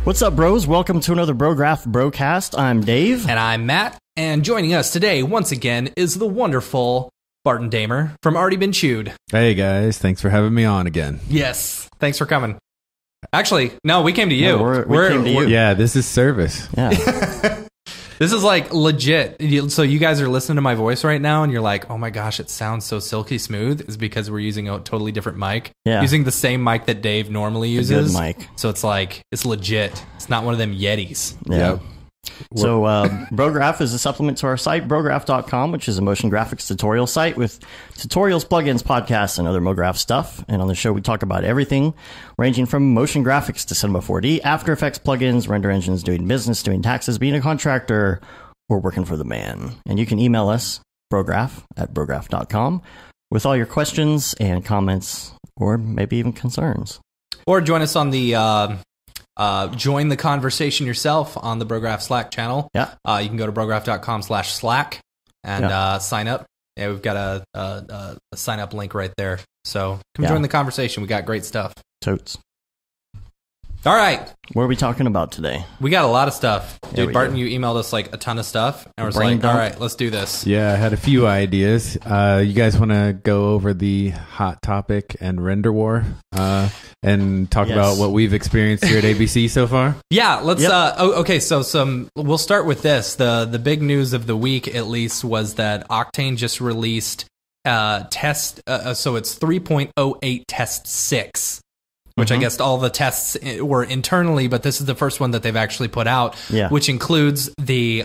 What's up, bros? Welcome to another Brograph Brocast. I'm Dave. And I'm Matt. And joining us today, once again, is the wonderful Barton Damer from Already Been Chewed. Hey, guys. Thanks for having me on again. Yes. Thanks for coming. Actually, no, we came to you. No, we came to you. Yeah, this is service. Yeah. This is like legit. So you guys are listening to my voice right now and you're like, oh my gosh, it sounds so silky smooth. It's because we're using a totally different mic. Yeah. Using the same mic that Dave normally uses. Good mic. So it's like, it's legit. It's not one of them Yetis. Yeah. Yep. So, Brograph is a supplement to our site, brograph.com, which is a motion graphics tutorial site with tutorials, plugins, podcasts, and other MoGraph stuff. And on the show, we talk about everything ranging from motion graphics to Cinema 4D, After Effects plugins, render engines, doing business, doing taxes, being a contractor, or working for the man. And you can email us, brograph@brograph.com, with all your questions and comments, or maybe even concerns. Or join us on the join the conversation yourself on the Brograph Slack channel. Yeah. You can go to brograph.com/Slack and sign up. Yeah, we've got a sign up link right there. So come join the conversation. We got great stuff. Totes. All right. What are we talking about today? We got a lot of stuff. Yeah, Dude, Barton, you emailed us like a ton of stuff. And we're Brain like, dump. all right, let's do this. Yeah, I had a few ideas. You guys want to go over the Hot Topic and Render War and talk about what we've experienced here at ABC so far? Yeah, let's. Yep. Okay, so we'll start with this. The big news of the week, at least, was that Octane just released test. So it's 3.08 test 6. Which I guess all the tests were internally, but this is the first one that they've actually put out, which includes the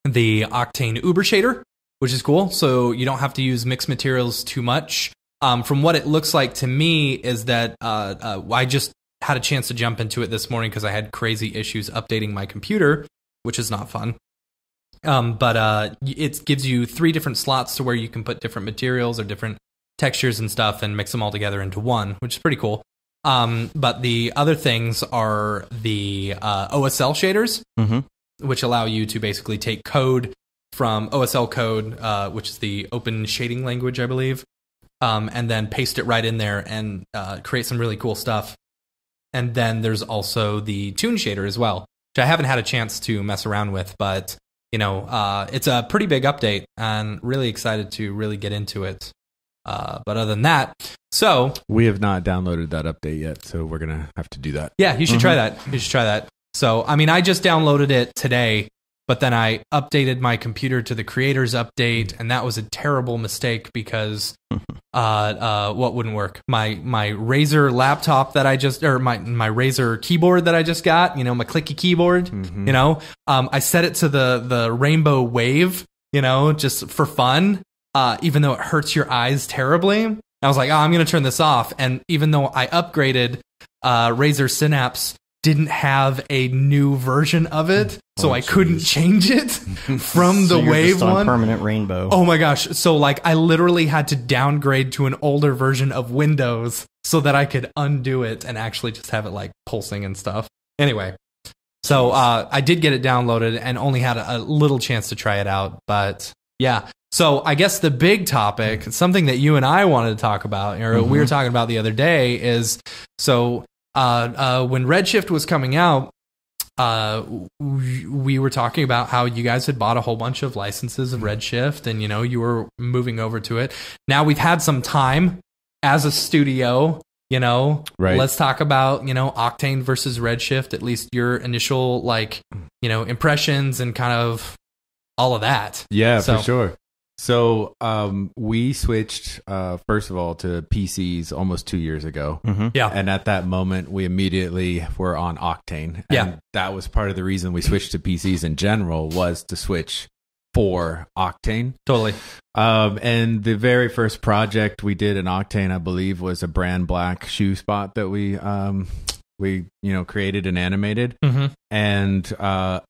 Octane Uber shader, which is cool. So you don't have to use mixed materials too much. From what it looks like to me is that I just had a chance to jump into it this morning because I had crazy issues updating my computer, which is not fun. But it gives you 3 different slots to where you can put different materials or different textures and stuff and mix them all together into one, which is pretty cool. But the other things are the OSL shaders, which allow you to basically take code from OSL code, which is the open shading language, I believe, and then paste it right in there and create some really cool stuff. And then there's also the Toon shader as well, which I haven't had a chance to mess around with, but you know, it's a pretty big update and really excited to really get into it. But other than that, so we have not downloaded that update yet, so we're gonna have to do that. Yeah, you should try that. You should try that. So, I mean, I just downloaded it today, but then I updated my computer to the creators update, and that was a terrible mistake because what wouldn't work? My Razer laptop that I just, or my Razer keyboard that I just got, you know, my clicky keyboard, you know, I set it to the rainbow wave, you know, just for fun. Even though it hurts your eyes terribly, I was like, oh, I'm going to turn this off. And even though I upgraded, Razer Synapse didn't have a new version of it, so I couldn't change it from the you're Wave just on one. Permanent rainbow. Oh my gosh. So like I literally had to downgrade to an older version of Windows so that I could undo it and actually just have it like pulsing and stuff. Anyway, so I did get it downloaded and only had a little chance to try it out, but yeah. So I guess the big topic, something that you and I wanted to talk about, or we were talking about the other day, is so when Redshift was coming out, we were talking about how you guys had bought a whole bunch of licenses of Redshift, and you know you were moving over to it. Now we've had some time as a studio. You know, let's talk about, you know, Octane versus Redshift, at least your initial, like, you know, impressions and kind of all of that. Yeah, for sure. So we switched, first of all, to PCs almost 2 years ago. Yeah. And at that moment, we immediately were on Octane. And Yeah. that was part of the reason we switched to PCs in general, was to switch for Octane. Totally. And the very first project we did in Octane, I believe, was a brand black shoe spot that we you know, created and animated. And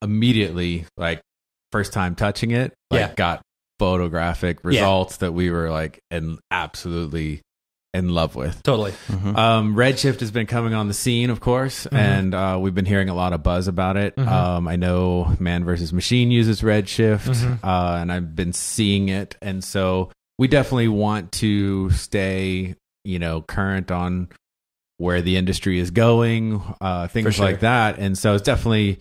immediately, like, first time touching it, like, got photographic results that we were like absolutely in love with. Totally. Redshift has been coming on the scene, of course, and we've been hearing a lot of buzz about it. I know Man vs. Machine uses Redshift, and I've been seeing it, and so we definitely want to stay, you know, current on where the industry is going, things sure. like that. And so it's definitely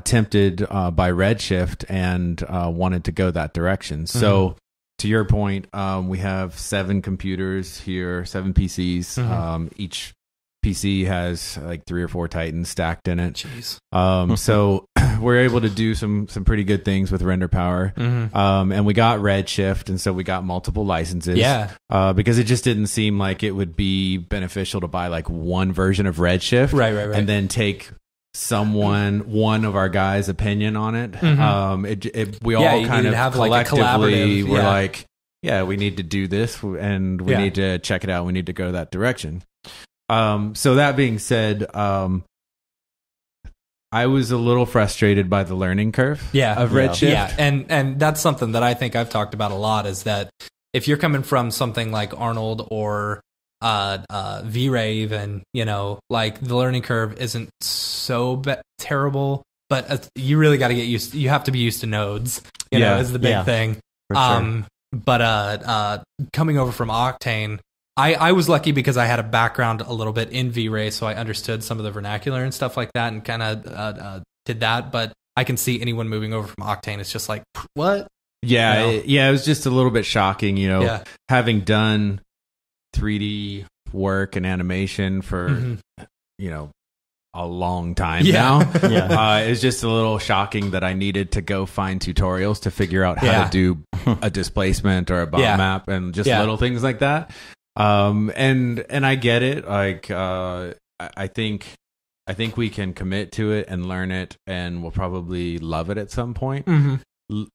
tempted by Redshift and wanted to go that direction. So to your point, we have 7 computers here, 7 PCs. Each PC has like 3 or 4 Titans stacked in it. Jeez. So we're able to do some pretty good things with render power. And we got Redshift, and so we got multiple licenses. Yeah. Because it just didn't seem like it would be beneficial to buy like one version of Redshift, Right. and then take one of our guys' opinion on it. We all kind of have like a collectively collaborative, were like, yeah, we need to do this, and we need to check it out. We need to go that direction. So that being said, I was a little frustrated by the learning curve of Redshift. Yeah, and that's something that I think I've talked about a lot, is that if you're coming from something like Arnold or V-Ray even, like the learning curve isn't so terrible, but you really got to get used, you have to be used to nodes, is the big thing. For sure. But coming over from Octane, I was lucky because I had a background a little bit in V-Ray, so I understood some of the vernacular and stuff like that, and kind of did that. But I can see anyone moving over from Octane, it's just like, what? Yeah, it was just a little bit shocking, having done 3D work and animation for, a long time now. It's just a little shocking that I needed to go find tutorials to figure out how to do a displacement or a bomb map and just little things like that. And I get it. Like, I think we can commit to it and learn it, and we'll probably love it at some point.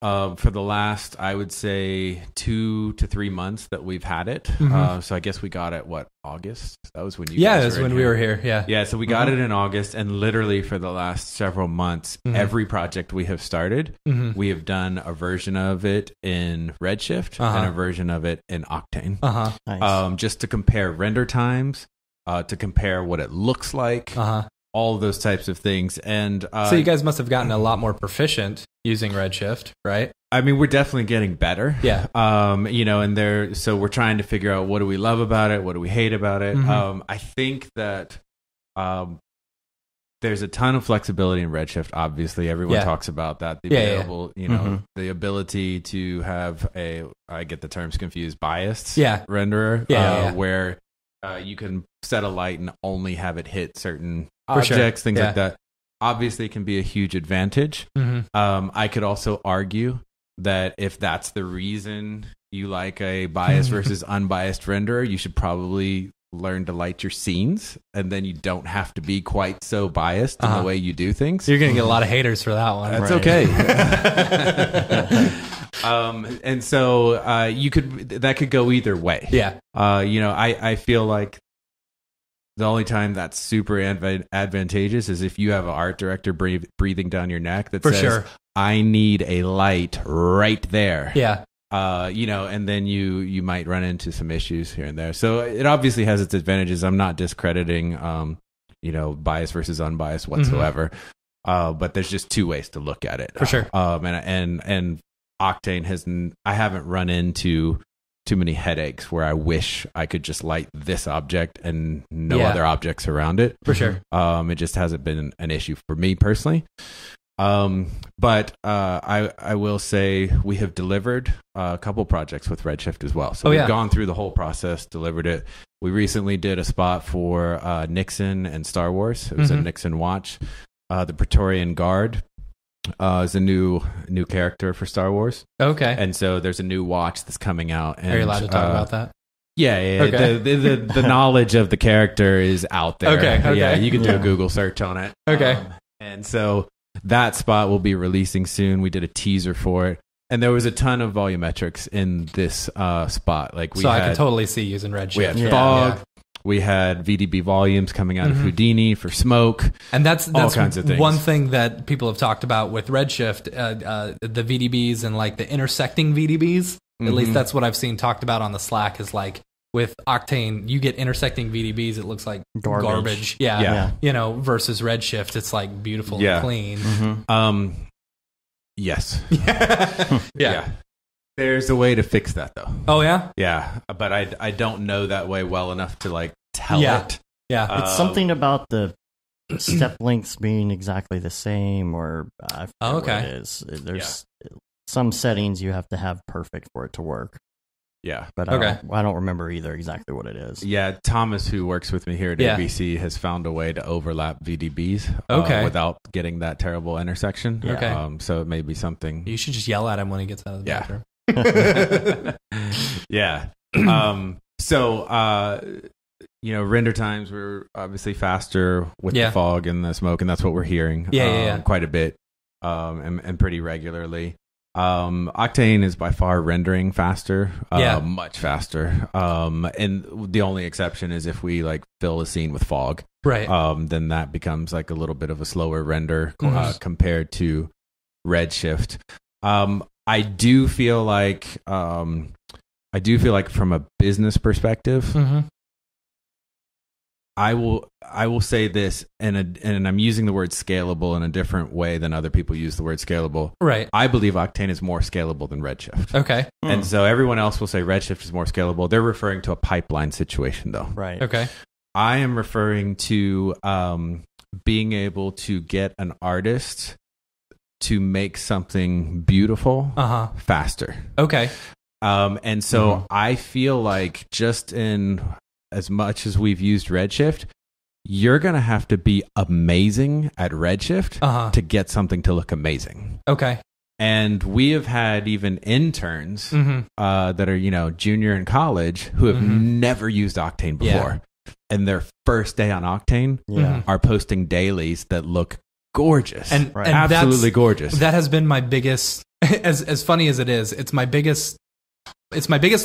For the last, I would say 2 to 3 months that we've had it. So I guess we got it, August? That was when you guys that's when we were here. Yeah, so we got it in August, and literally for the last several months, every project we have started, we have done a version of it in Redshift and a version of it in Octane. Nice. Just to compare render times, to compare what it looks like, all of those types of things. And so you guys must have gotten a lot more proficient using Redshift, right? I mean, we're definitely getting better. Yeah. And so we're trying to figure out, what do we love about it? What do we hate about it? I think that there's a ton of flexibility in Redshift. Obviously, everyone talks about that. The available, the ability to have I get the terms confused, biased renderer, where you can set a light and only have it hit certain objects, things like that. Obviously, it can be a huge advantage. I could also argue that if that's the reason you like a biased versus unbiased renderer, you should probably learn to light your scenes, and then you don't have to be quite so biased in the way you do things. You're going to get a lot of haters for that one. That's okay. And so that could go either way. Yeah. I feel like the only time that's super advantageous is if you have an art director breathing down your neck that says, I need a light right there. Yeah. And then you might run into some issues here and there. So it obviously has its advantages. I'm not discrediting, bias versus unbiased whatsoever. But there's just 2 ways to look at it. For sure. And Octane I haven't run into too many headaches where I wish I could just light this object and no other objects around it. For sure. It just hasn't been an issue for me personally. But I will say we have delivered a couple projects with Redshift as well. So we've gone through the whole process, delivered it. We recently did a spot for Nixon and Star Wars. It was a Nixon watch. The Praetorian Guard is a new character for Star Wars. Okay. And so there's a new watch that's coming out. And, are you allowed to talk about that? Yeah. Okay. The knowledge of the character is out there. Okay. Yeah, you can do a Google search on it. Okay. And so that spot will be releasing soon. We did a teaser for it, and there was a ton of volumetrics in this spot. Like I can totally see using Redshift. We had fog. We had VDB volumes coming out of Houdini for smoke, and that's all kinds of things. One thing that people have talked about with Redshift, the VDBs and like the intersecting VDBs. At least that's what I've seen talked about on the Slack. Is like with Octane, you get intersecting VDBs. It looks like garbage. Yeah. Versus Redshift, it's like beautiful and clean. Yes. Yeah. There's a way to fix that though. Oh yeah? Yeah, but I don't know that way well enough to like tell it. Yeah. It's something about the step lengths being exactly the same, or I forget what it is. There's some settings you have to have perfect for it to work. Yeah. But I don't remember either exactly what it is. Yeah, Thomas, who works with me here at ABC, has found a way to overlap VDBs without getting that terrible intersection. Okay. So it may be something. You should just yell at him when he gets out of the bathroom. Yeah. So, render times were obviously faster with the fog and the smoke, and that's what we're hearing quite a bit and pretty regularly. Octane is by far rendering faster, much faster. And the only exception is if we like fill a scene with fog, right? Then that becomes like a little bit of a slower render compared to Redshift. I do feel like from a business perspective, I will say this, and I'm using the word scalable in a different way than other people use the word scalable. Right. I believe Octane is more scalable than Redshift. Okay. And so everyone else will say Redshift is more scalable. They're referring to a pipeline situation, though. Right. Okay. I am referring to being able to get an artist to make something beautiful faster. Okay. And so I feel like just in as much as we've used Redshift, you're going to have to be amazing at Redshift to get something to look amazing. Okay. And we have had even interns that are, junior in college who have never used Octane before. And their first day on Octane are posting dailies that look gorgeous. And absolutely gorgeous. That has been my biggest, as funny as it is, it's my biggest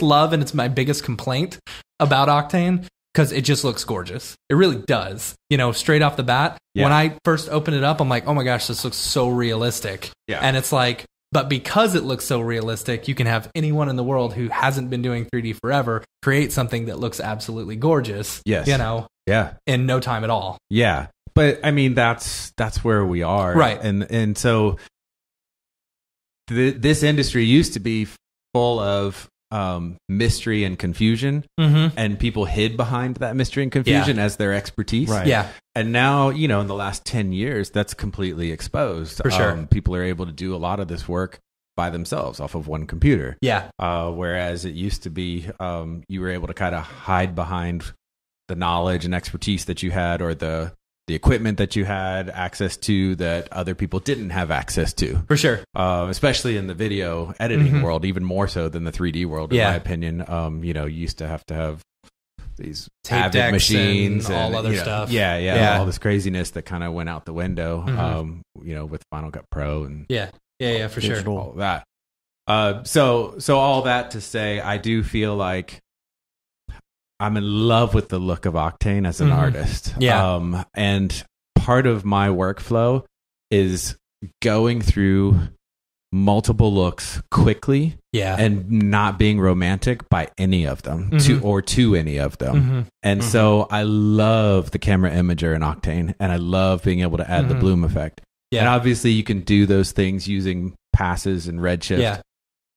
love and it's my biggest complaint about Octane, because it just looks gorgeous. It really does. Straight off the bat, when I first open it up, I'm like, oh my gosh, this looks so realistic. Yeah. And it's like, but because it looks so realistic, you can have anyone in the world who hasn't been doing 3D forever create something that looks absolutely gorgeous. Yes. In no time at all. Yeah. But I mean, that's where we are. Right. And so this industry used to be full of mystery and confusion, and people hid behind that mystery and confusion as their expertise. Right. Yeah. And now, in the last 10 years, that's completely exposed. For sure. People are able to do a lot of this work by themselves off of one computer. Yeah. Whereas it used to be, you were able to kind of hide behind the knowledge and expertise that you had, or the equipment that you had access to that other people didn't have access to. For sure. Especially in the video editing world, even more so than the 3D world, in my opinion. You used to have these tape Avid decks machines and all other stuff. Yeah. All this craziness that kind of went out the window, with Final Cut Pro and for sure. All of that. So all that to say, I do feel like I'm in love with the look of Octane as an artist. Yeah. And part of my workflow is going through multiple looks quickly and not being romantic by any of them to any of them. And so I love the camera imager in Octane, and I love being able to add the bloom effect. And obviously you can do those things using passes and Redshift,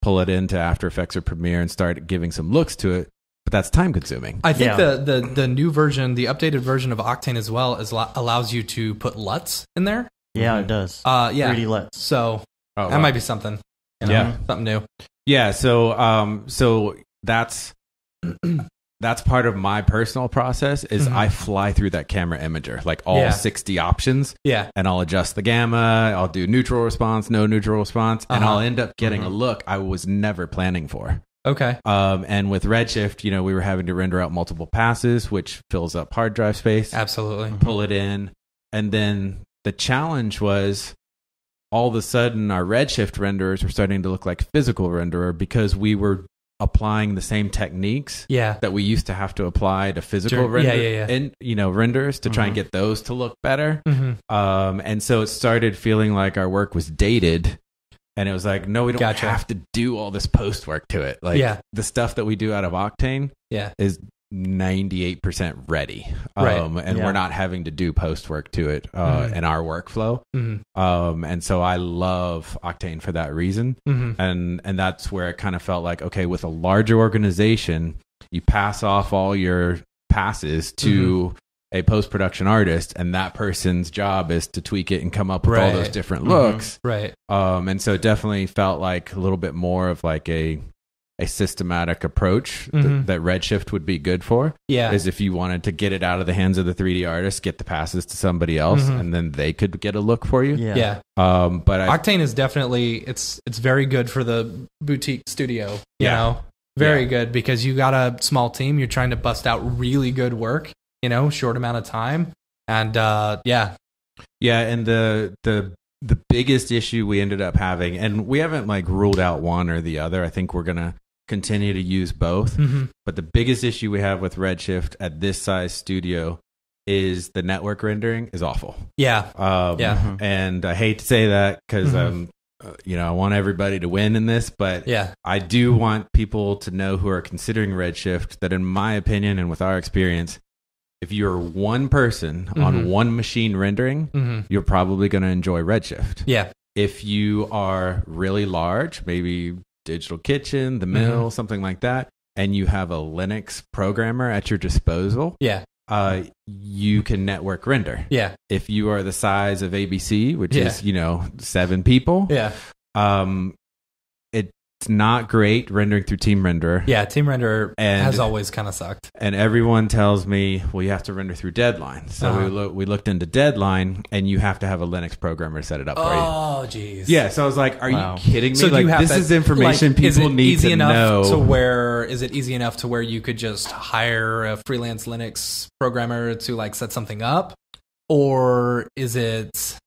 pull it into After Effects or Premiere and start giving some looks to it. But that's time consuming. I think the new version, the updated version of Octane as well, allows you to put LUTs in there. Yeah, it does. 3D LUTs. So that might be something. Something new. Yeah. So that's part of my personal process is I fly through that camera imager, like all 60 options. Yeah. And I'll adjust the gamma. I'll do neutral response, no neutral response, and I'll end up getting a look I was never planning for. Okay. And with Redshift, we were having to render out multiple passes, which fills up hard drive space. Absolutely. Pull it in. And then the challenge was all of a sudden our Redshift renderers were starting to look like physical renderer, because we were applying the same techniques that we used to have to apply to physical renders to try and get those to look better. And so it started feeling like our work was dated. And it was like, no, we don't have to do all this post work to it. Like the stuff that we do out of Octane is 98% ready. And we're not having to do post work to it in our workflow. And so I love Octane for that reason. And that's where it kind of felt like, okay, with a larger organization, you pass off all your passes to a post-production artist, and that person's job is to tweak it and come up with all those different looks. Right. And so it definitely felt like a little bit more of like a systematic approach that Redshift would be good for. Yeah. Is if you wanted to get it out of the hands of the 3D artist, get the passes to somebody else, and then they could get a look for you. Yeah. But Octane is definitely, it's very good for the boutique studio, you know? Very good, because you got a small team, you're trying to bust out really good work, you know, short amount of time. And and the biggest issue we ended up having, and we haven't like ruled out one or the other, I think we're gonna continue to use both, but the biggest issue we have with Redshift at this size studio is the network rendering is awful. And I hate to say that because I want everybody to win in this, but I do want people to know who are considering Redshift that, in my opinion and with our experience, if you're one person on one machine rendering, you're probably going to enjoy Redshift. Yeah. If you are really large, maybe Digital Kitchen, The Mill, something like that, and you have a Linux programmer at your disposal, you can network render. Yeah. If you are the size of ABC, which is 7 people, it's not great rendering through Team Renderer. Yeah, Team Renderer has always kind of sucked. And everyone tells me, well, you have to render through Deadline. So we looked into Deadline, and you have to have a Linux programmer set it up for you. Oh, jeez. Yeah, so I was like, are you kidding me? So like, this is information people need to know. Is it easy enough to where you could just hire a freelance Linux programmer to like set something up? Or is it,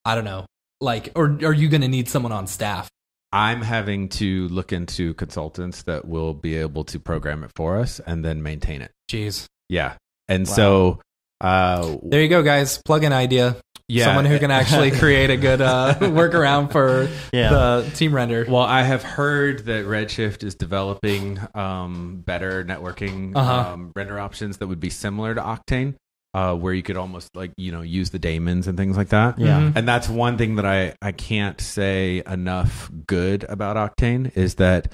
I don't know, like, or are you going to need someone on staff? I'm having to look into consultants that will be able to program it for us and then maintain it. Jeez. Yeah. And so there you go, guys. Plug-in idea. Yeah. Someone who can actually create a good workaround for the Team Render. Well, I have heard that Redshift is developing better networking render options that would be similar to Octane. Where you could almost use the daemons and things like that. Yeah. And that's one thing that I can't say enough good about Octane is that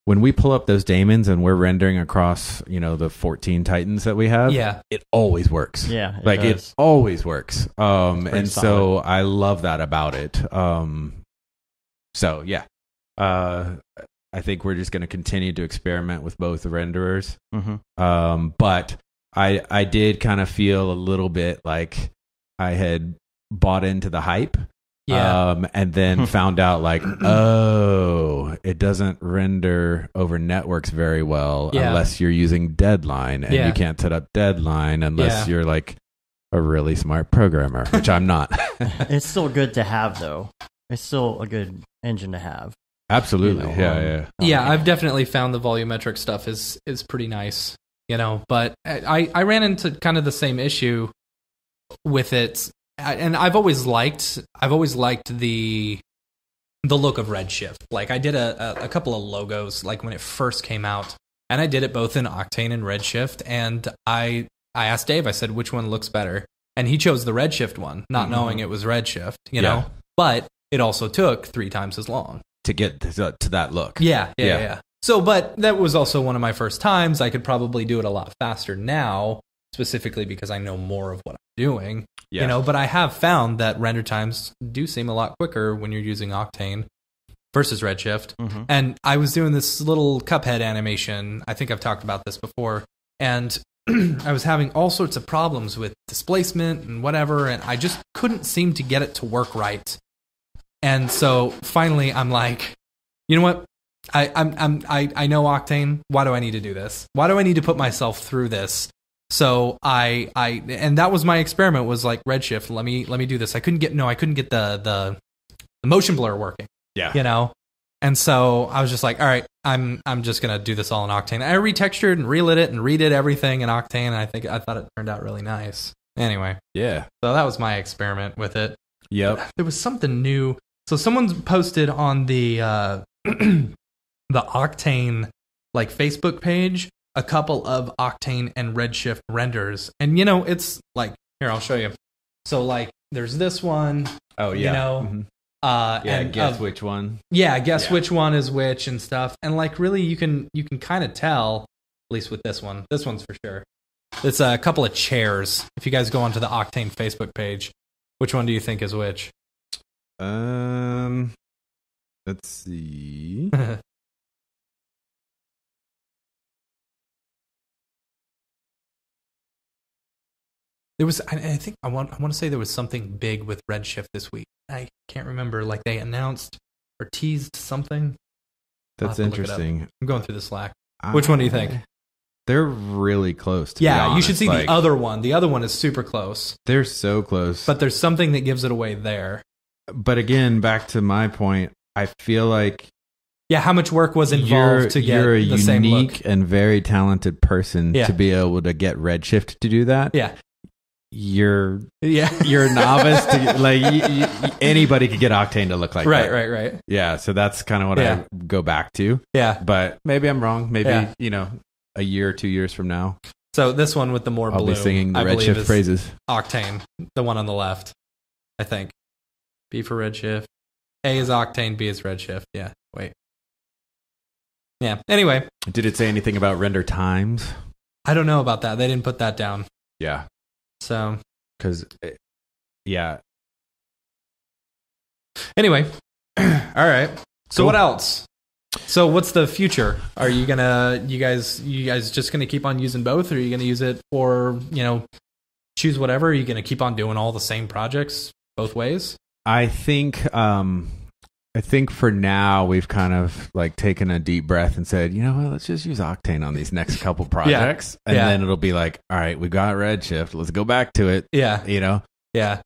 when we pull up those daemons and we're rendering across, the 14 Titans that we have, it always works. Yeah. It always works. And solid. so I love that about it. I think we're just going to continue to experiment with both the renderers. But I did kind of feel a little bit like I had bought into the hype. And then found out like, it doesn't render over networks very well unless you're using Deadline, and you can't set up Deadline unless you're like a really smart programmer, which I'm not. It's still good to have, though. It's still a good engine to have. Absolutely. I've definitely found the volumetric stuff is pretty nice. But I ran into kind of the same issue with it, and I've always liked the look of Redshift. Like I did a couple of logos like when it first came out, and I did it both in Octane and Redshift. And I asked Dave, I said, which one looks better? And he chose the Redshift one, not knowing it was Redshift. You know, but it also took 3 times as long to get to that look. Yeah. So, but that was also one of my first times. I could probably do it a lot faster now, specifically because I know more of what I'm doing. But I have found that render times do seem a lot quicker when you're using Octane versus Redshift. And I was doing this little Cuphead animation. I think I've talked about this before. And I was having all sorts of problems with displacement and whatever, and I just couldn't seem to get it to work right. And so finally I'm like, you know what? I know Octane. Why do I need to do this? Why do I need to put myself through this? So and that was my experiment, was like Redshift. Let me do this. I couldn't get the motion blur working. And so I was just like, all right, I'm just gonna do this all in Octane. I retextured and relit it and redid everything in Octane, and I thought it turned out really nice. Anyway, so that was my experiment with it. There was something new. So someone posted on the the Octane like Facebook page a couple of Octane and Redshift renders, and it's like, here, I'll show you. So like there's this one. Guess which one. Which one is which and stuff. And like really you can kind of tell, at least with this one. This one's for sure. It's a couple of chairs. If you guys go onto the Octane Facebook page, which one do you think is which? Let's see. There was, I think, I want to say there was something big with Redshift this week. I can't remember. Like they announced or teased something. That's interesting. I'm going through the Slack. Which one do you think? They're really close. To be Yeah, you honest. should see the other one. The other one is super close. They're so close. But there's something that gives it away there. But again, back to my point, I feel like how much work was involved to get you're a the same look? unique and very talented person to be able to get Redshift to do that. Yeah. You're a novice to like anybody could get Octane to look like that. Right. Yeah, so that's kind of what I go back to. Yeah. But maybe I'm wrong. Maybe, a year or 2 years from now. So this one with the more I'll blue, be singing the I believe, Redshift is phrases. Octane, the one on the left, I think. B for Redshift. A is Octane, B is Redshift. Yeah, wait. Yeah, anyway. Did it say anything about render times? I don't know about that. They didn't put that down. Yeah. So. Because, Anyway. All right. So what else? So what's the future? Are you you guys just gonna keep on using both, or are you gonna use it for, choose whatever? Are you gonna keep on doing all the same projects both ways? I think for now we've kind of like taken a deep breath and said, you know what, let's just use Octane on these next couple projects. And then it'll be like, all right, we got Redshift, let's go back to it. Yeah. Yeah.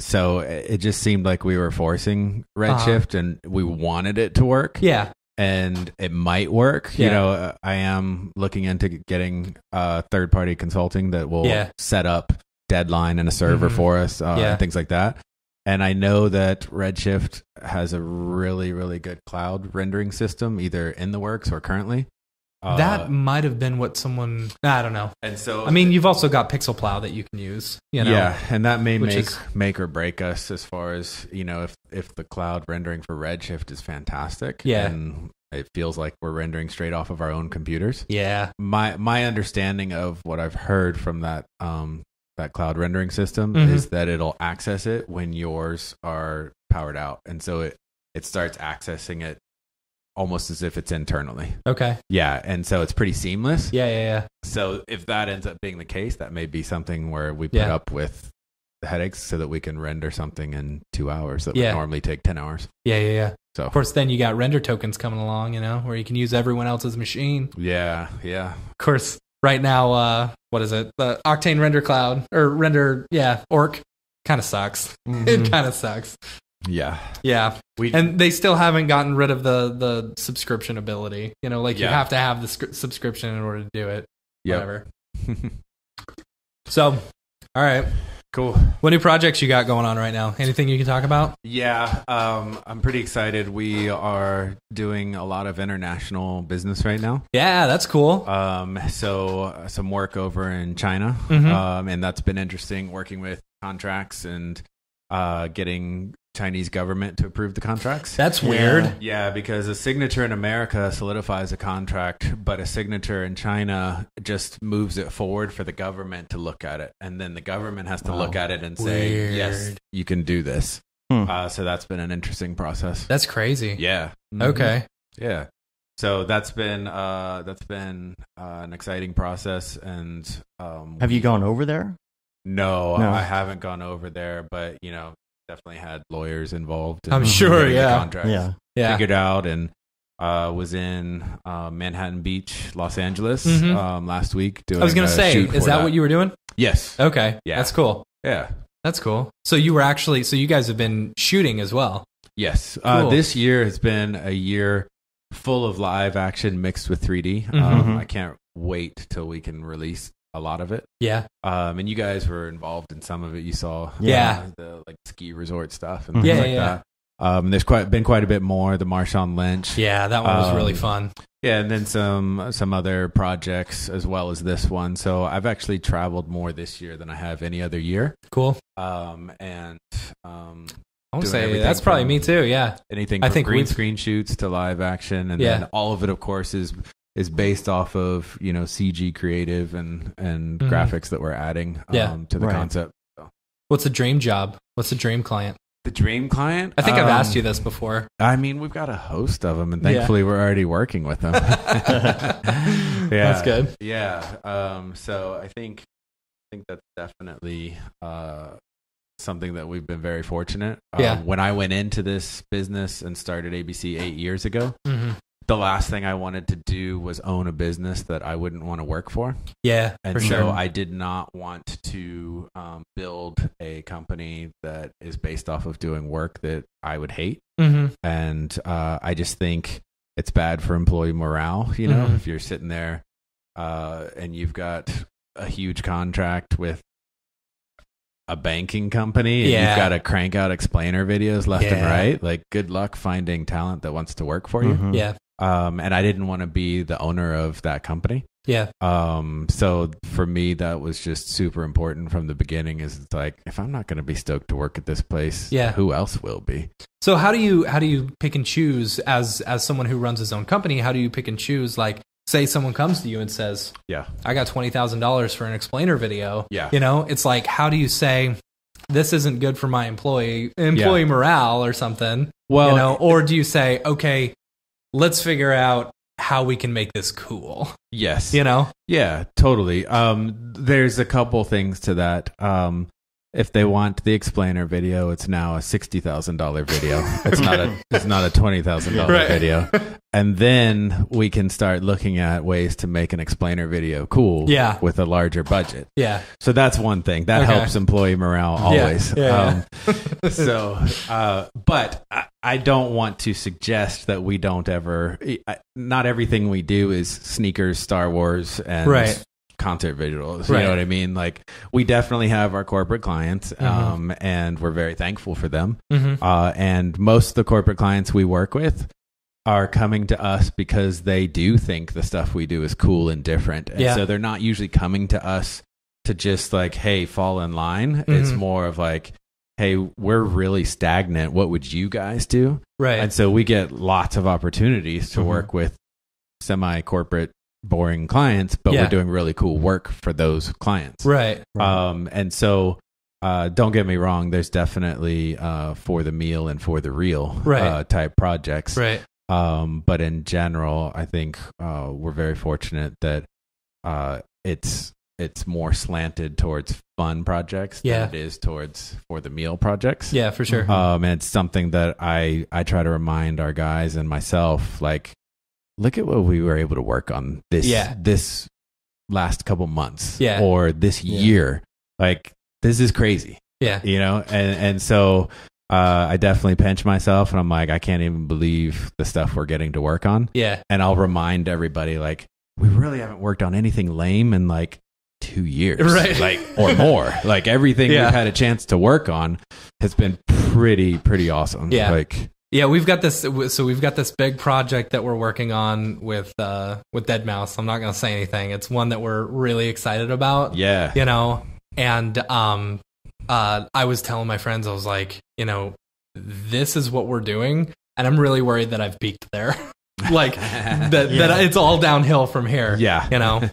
So it just seemed like we were forcing Redshift and we wanted it to work. Yeah. And it might work. Yeah. I am looking into getting third-party consulting that will set up Deadline and a server for us and things like that. And I know that Redshift has a really, really good cloud rendering system, either in the works or currently. That might have been what someone, I don't know. And so, I mean, you've also got PixelPlow that you can use. Yeah, and that may make or break us as far as, if the cloud rendering for Redshift is fantastic. Yeah. And it feels like we're rendering straight off of our own computers. Yeah. My understanding of what I've heard from that cloud rendering system is that it'll access it when yours are powered out. And so it starts accessing it almost as if it's internally. Okay. Yeah, and so it's pretty seamless. Yeah. So if that ends up being the case, that may be something where we put up with the headaches so that we can render something in 2 hours that would normally take 10 hours. Yeah. So of course, then you got render tokens coming along, where you can use everyone else's machine. Yeah. Of course, right now, what is it? The Octane Render Cloud or Render, Orc kind of sucks. It kind of sucks. Yeah. And they still haven't gotten rid of the subscription ability. You have to have the subscription in order to do it. Whatever. So, all right. Cool. What new projects you got going on right now? Anything you can talk about? Yeah. I'm pretty excited. We are doing a lot of international business right now. Yeah, that's cool. So some work over in China. And that's been interesting, working with contracts and getting Chinese government to approve the contracts. That's weird. Yeah, because a signature in America solidifies a contract, but a signature in China just moves it forward for the government to look at it. And then the government has to look at it and say, yes, you can do this. So that's been an interesting process. That's crazy. Yeah. Okay. Yeah. So that's been an exciting process. And have you gone over there? No, I haven't gone over there, but definitely had lawyers involved. I'm sure, the contracts yeah. Figured out, and was in Manhattan Beach, Los Angeles last week. Doing I was going to say, is that what you were doing? Yes. Okay. Yeah. That's cool. Yeah. That's cool. So you guys have been shooting as well. Yes. Cool. This year has been a year full of live action mixed with 3D. I can't wait till we can release a lot of it. Yeah. And you guys were involved in some of it. You saw the like ski resort stuff and things like that. There's been quite a bit more. The Marshawn Lynch. Yeah, that one was really fun. Yeah, and then some other projects as well as this one. So I've actually traveled more this year than I have any other year. Cool. I want to say that's probably me too. Yeah. Anything from green screen shoots to live action, and then all of it, of course, is is based off of, you know, CG creative and graphics that we're adding to the concept. So. What's a dream job? What's a dream client? The dream client? I think I've asked you this before. I mean, we've got a host of them, and thankfully we're already working with them. That's good. Yeah. So I think that's definitely something that we've been very fortunate. When I went into this business and started ABC 8 years ago, the last thing I wanted to do was own a business that I wouldn't want to work for. Yeah, and for so sure. I did not want to build a company that is based off of doing work that I would hate. And I just think it's bad for employee morale. You know, if you're sitting there and you've got a huge contract with a banking company and you've got to crank out explainer videos left and right, like good luck finding talent that wants to work for you. And I didn't want to be the owner of that company. So for me, that was just super important from the beginning. Is it's like, if I'm not going to be stoked to work at this place, who else will be? So how do you pick and choose as someone who runs his own company? How do you pick and choose? Like, say someone comes to you and says, I got $20,000 for an explainer video. You know, it's like, how do you say this isn't good for my employee morale or something? Well, you know, or do you say, okay, let's figure out how we can make this cool? Yes. You know? Yeah, totally. There's a couple things to that. If they want the explainer video, it's now a $60,000 video. It's not a $20,000 video. And then we can start looking at ways to make an explainer video cool with a larger budget. So that's one thing that helps employee morale always. But I don't want to suggest that we don't ever. Not everything we do is sneakers, Star Wars, and concert visuals. You know what I mean? Like, we definitely have our corporate clients, and we're very thankful for them. And most of the corporate clients we work with are coming to us because they do think the stuff we do is cool and different. And so they're not usually coming to us to just like, hey, fall in line. It's more of like, hey, we're really stagnant. What would you guys do? And so we get lots of opportunities to work with semi-corporate boring clients, but we're doing really cool work for those clients. And so don't get me wrong, there's definitely for the meal and for the real type projects. But in general, I think we're very fortunate that it's more slanted towards fun projects than it is towards for the meal projects. For sure. And it's something that I try to remind our guys and myself, like, look at what we were able to work on this last couple months or this year. Like, this is crazy. You know? And so I definitely pinch myself and I'm like, I can't even believe the stuff we're getting to work on. And I'll remind everybody, like, we really haven't worked on anything lame in like 2 years. Like, or more. Like, everything we've had a chance to work on has been pretty awesome. Like, we've got this. So we've got this big project that we're working on with Deadmau5. I'm not going to say anything. It's one that we're really excited about. You know, and I was telling my friends, I was like, you know, this is what we're doing, and I'm really worried that I've peaked there. Like that it's all downhill from here. You know.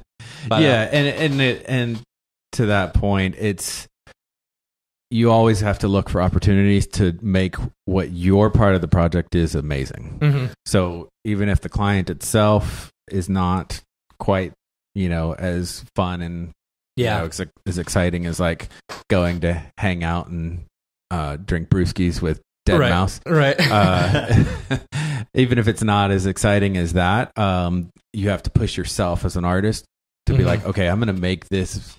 But, and to that point, it's. You always have to look for opportunities to make what your part of the project is amazing. So even if the client itself is not quite, you know, as fun and you know, as exciting as like going to hang out and drink brewskis with Deadmau5. Even if it's not as exciting as that, you have to push yourself as an artist to be like, okay, I'm going to make this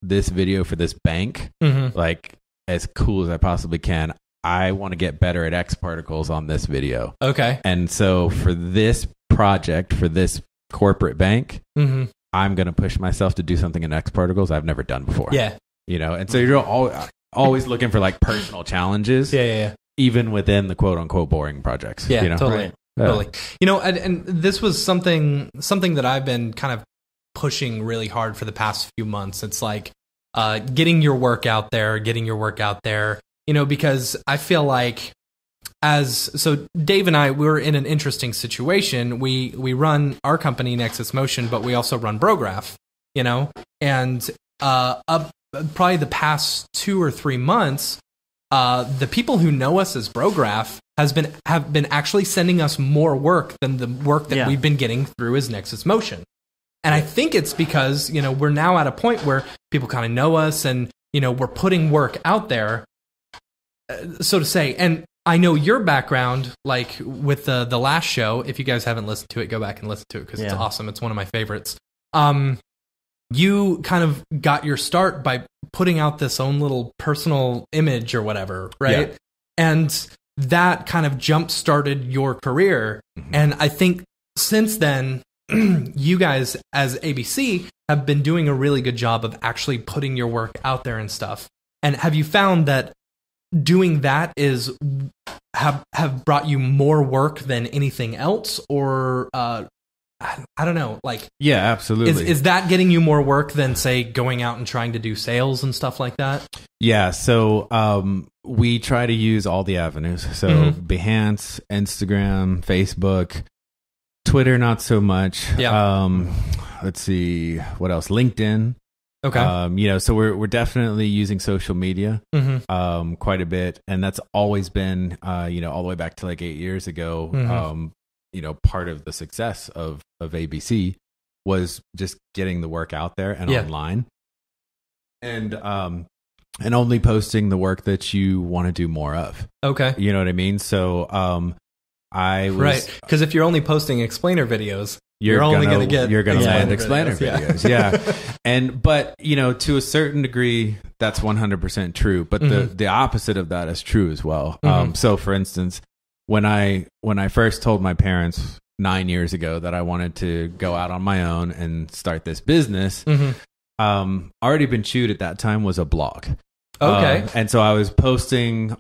video for this bank. Like, as cool as I possibly can. I want to get better at X particles on this video. And so for this project, for this corporate bank, I'm going to push myself to do something in X particles I've never done before. You know, and so you're always looking for like personal challenges. Even within the quote unquote boring projects. You know? Totally. You know, and this was something that I've been kind of pushing really hard for the past few months. It's like, getting your work out there, you know, because I feel like so Dave and I, we're in an interesting situation. We run our company Nexus Motion, but we also run Brograph, and probably the past 2 or 3 months, the people who know us as Brograph have been actually sending us more work than the work that we've been getting through as Nexus Motion. And I think it's because, we're now at a point where people kind of know us and, we're putting work out there, so to say. And I know your background, like with the last show. If you guys haven't listened to it, go back and listen to it because it's awesome. It's one of my favorites. You kind of got your start by putting out this own little personal image or whatever, right? Yeah. And that kind of jump-started your career. Mm-hmm. And I think since then, you guys as ABC have been doing a really good job of actually putting your work out there and stuff. And have you found that doing that have brought you more work than anything else, or I don't know, like, yeah, absolutely. Is that getting you more work than, say, going out and trying to do sales and stuff like that? Yeah. So we try to use all the avenues. So Behance, Instagram, Facebook, Twitter, not so much. Yeah. Let's see, what else? LinkedIn. Okay. So we're definitely using social media quite a bit, and that's always been all the way back to like 8 years ago. Part of the success of ABC was just getting the work out there and online, and only posting the work that you want to do more of. Okay. You know what I mean? So right, because if you're only posting explainer videos, you're only going to get land explainer videos. Yeah. But to a certain degree, that's 100% true. But the opposite of that is true as well. So for instance, when I first told my parents 9 years ago that I wanted to go out on my own and start this business, already been chewed at that time was a blog. Okay. And so I was posting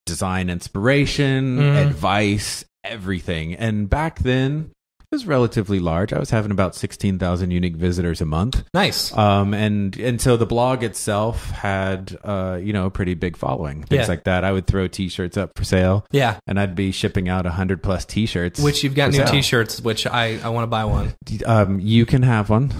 design inspiration, advice, everything. And back then, it was relatively large. I was having about 16,000 unique visitors a month. Nice. And so the blog itself had, a pretty big following. Things like that. I would throw T-shirts up for sale. Yeah. And I'd be shipping out 100+ T-shirts. Which you've got new sale. T-shirts, which I want to buy one. You can have one.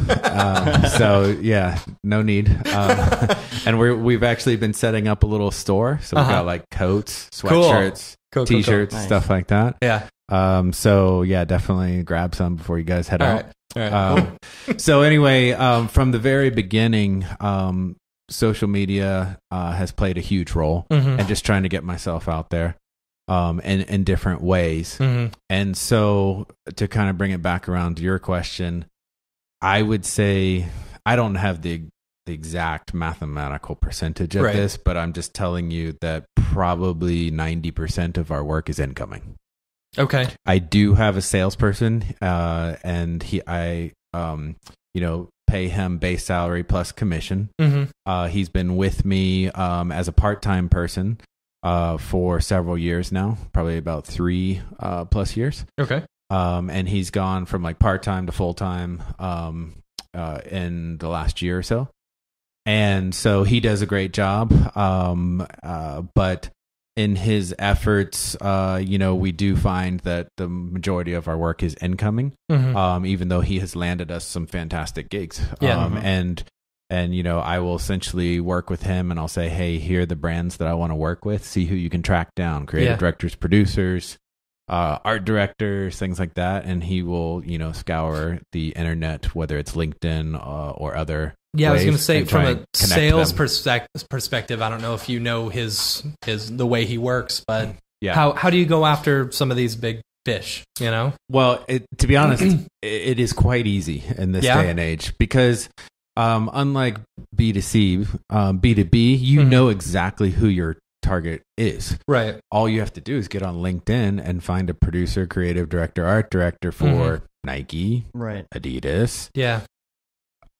So yeah, no need. And we've actually been setting up a little store. So we've got like coats, sweatshirts, T-shirts, cool. Nice. stuff like that. Yeah. So yeah, definitely grab some before you guys head out. All right. So anyway, from the very beginning, social media has played a huge role, and just trying to get myself out there, in different ways. And so to kind of bring it back around to your question, I would say I don't have the exact mathematical percentage of this, but I'm just telling you that probably 90% of our work is incoming. Okay. I do have a salesperson, and I pay him base salary plus commission. He's been with me as a part-time person for several years now, probably about 3+ years. Okay. And he's gone from like part-time to full-time in the last year or so. And so he does a great job, but in his efforts, we do find that the majority of our work is incoming, even though he has landed us some fantastic gigs. And I will essentially work with him, and I'll say, hey, here are the brands that I want to work with. See who you can track down, creative directors, producers, art directors, things like that. And he will, scour the internet, whether it's LinkedIn or other. Yeah, I was going to say, from a sales perspective, I don't know if you know the way he works, but how do you go after some of these big fish? Well, to be honest, it is quite easy in this day and age, because unlike B2C, B2B, you know exactly who your target is. Right. All you have to do is get on LinkedIn and find a producer, creative director, art director for Nike, Adidas,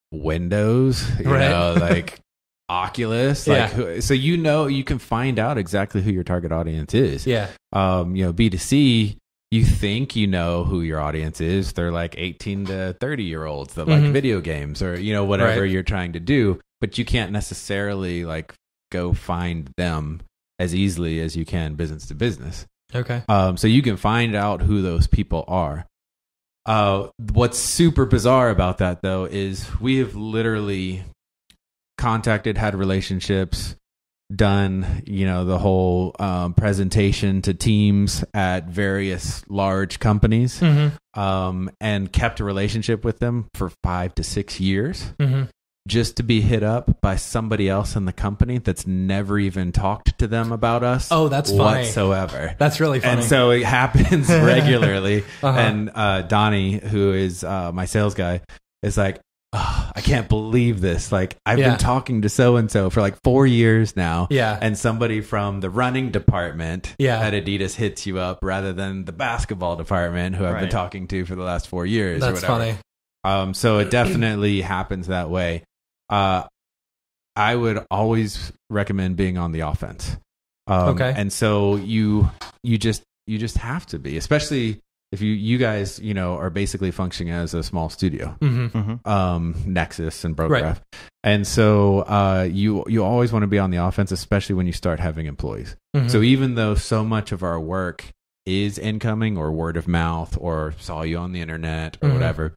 Windows, like Oculus, so you can find out exactly who your target audience is. B2C, you think you know who your audience is. They're like 18 to 30 year olds that like video games or whatever you're trying to do, but you can't necessarily like go find them as easily as you can business to business. Okay. So you can find out who those people are. What's super bizarre about that, though, is we have literally contacted, had relationships, done, the whole presentation to teams at various large companies, and kept a relationship with them for 5 to 6 years, just to be hit up by somebody else in the company that's never even talked to them about us. Oh, that's funny. Whatsoever. That's really funny. And so it happens regularly. And Donnie, who is my sales guy, is like, oh, I can't believe this. Like, I've been talking to so-and-so for like 4 years now. Yeah. And somebody from the running department at Adidas hits you up rather than the basketball department, who I've been talking to for the last 4 years. That's or whatever. funny. So it definitely happens that way. I would always recommend being on the offense. Okay. And so you just have to be, especially if you guys, are basically functioning as a small studio, Nexus and Brograph. Right. And so you always want to be on the offense, especially when you start having employees. So even though so much of our work is incoming or word of mouth or saw you on the internet or whatever,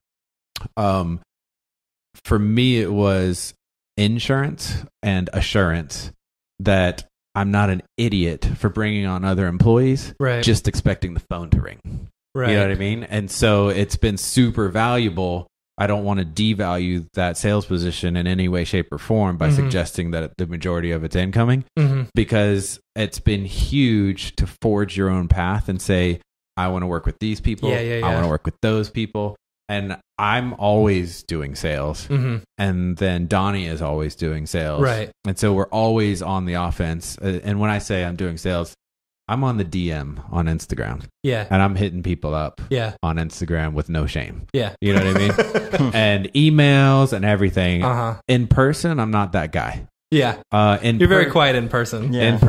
for me, it was insurance and assurance that I'm not an idiot for bringing on other employees, just expecting the phone to ring. Right. You know what I mean? And so it's been super valuable. I don't want to devalue that sales position in any way, shape, or form by suggesting that the majority of it's incoming, because it's been huge to forge your own path and say, I want to work with these people. I want to work with those people. And I'm always doing sales. And then Donnie is always doing sales. Right. And so we're always on the offense. And when I say I'm doing sales, I'm on the DM on Instagram. Yeah. And I'm hitting people up on Instagram with no shame. Yeah. You know what I mean? And emails and everything. In person, I'm not that guy. Yeah. You're very quiet in person. Yeah. In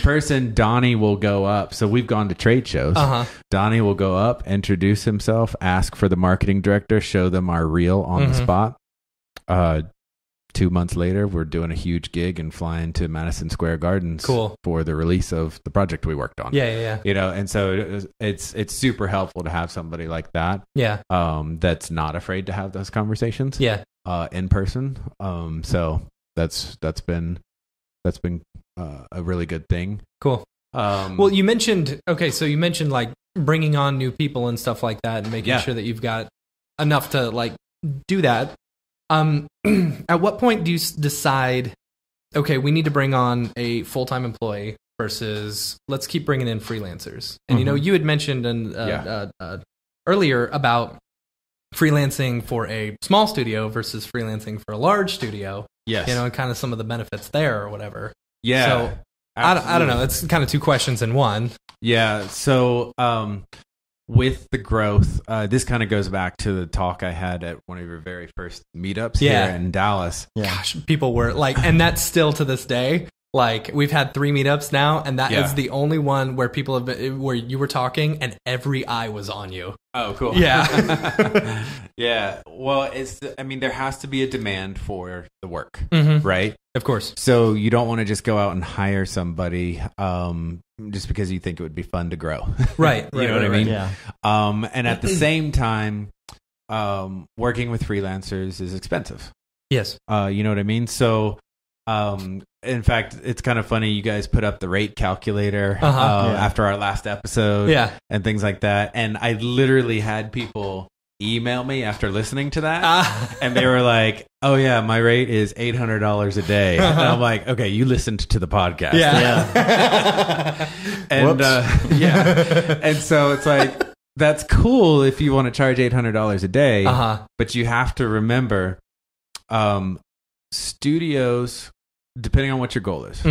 person, Donnie will go up. So we've gone to trade shows. Donnie will go up, introduce himself, ask for the marketing director, show them our reel on the spot. 2 months later, we're doing a huge gig and flying to Madison Square Gardens for the release of the project we worked on. Yeah. And so it's super helpful to have somebody like that. Yeah. That's not afraid to have those conversations. Yeah. In person. So that's been a really good thing. Cool. Well, you mentioned like bringing on new people and stuff like that, and making sure that you've got enough to like do that. At what point do you decide, okay, we need to bring on a full-time employee versus let's keep bringing in freelancers? And you had mentioned earlier about freelancing for a small studio versus freelancing for a large studio. Yes. And kind of some of the benefits there or whatever. Yeah. So I don't know. It's kind of two questions in one. Yeah. So with the growth, this kind of goes back to the talk I had at one of your very first meetups here in Dallas. Yeah. Gosh, people were like, and that's still to this day. Like, we've had 3 meetups now, and that is the only one where people have been, where you were talking and every eye was on you. Oh, cool. Yeah. Yeah. Well, there has to be a demand for the work, right? Of course. So you don't want to just go out and hire somebody just because you think it would be fun to grow. Right. You know what I mean? Yeah. And at the same time, working with freelancers is expensive. Yes. You know what I mean? So, in fact, it's kind of funny. You guys put up the rate calculator after our last episode, and things like that. And I literally had people email me after listening to that, and they were like, "Oh yeah, my rate is $800 a day." And I'm like, "Okay, you listened to the podcast, and and so it's like that's cool if you want to charge $800 a day, but you have to remember, studios." Depending on what your goal is,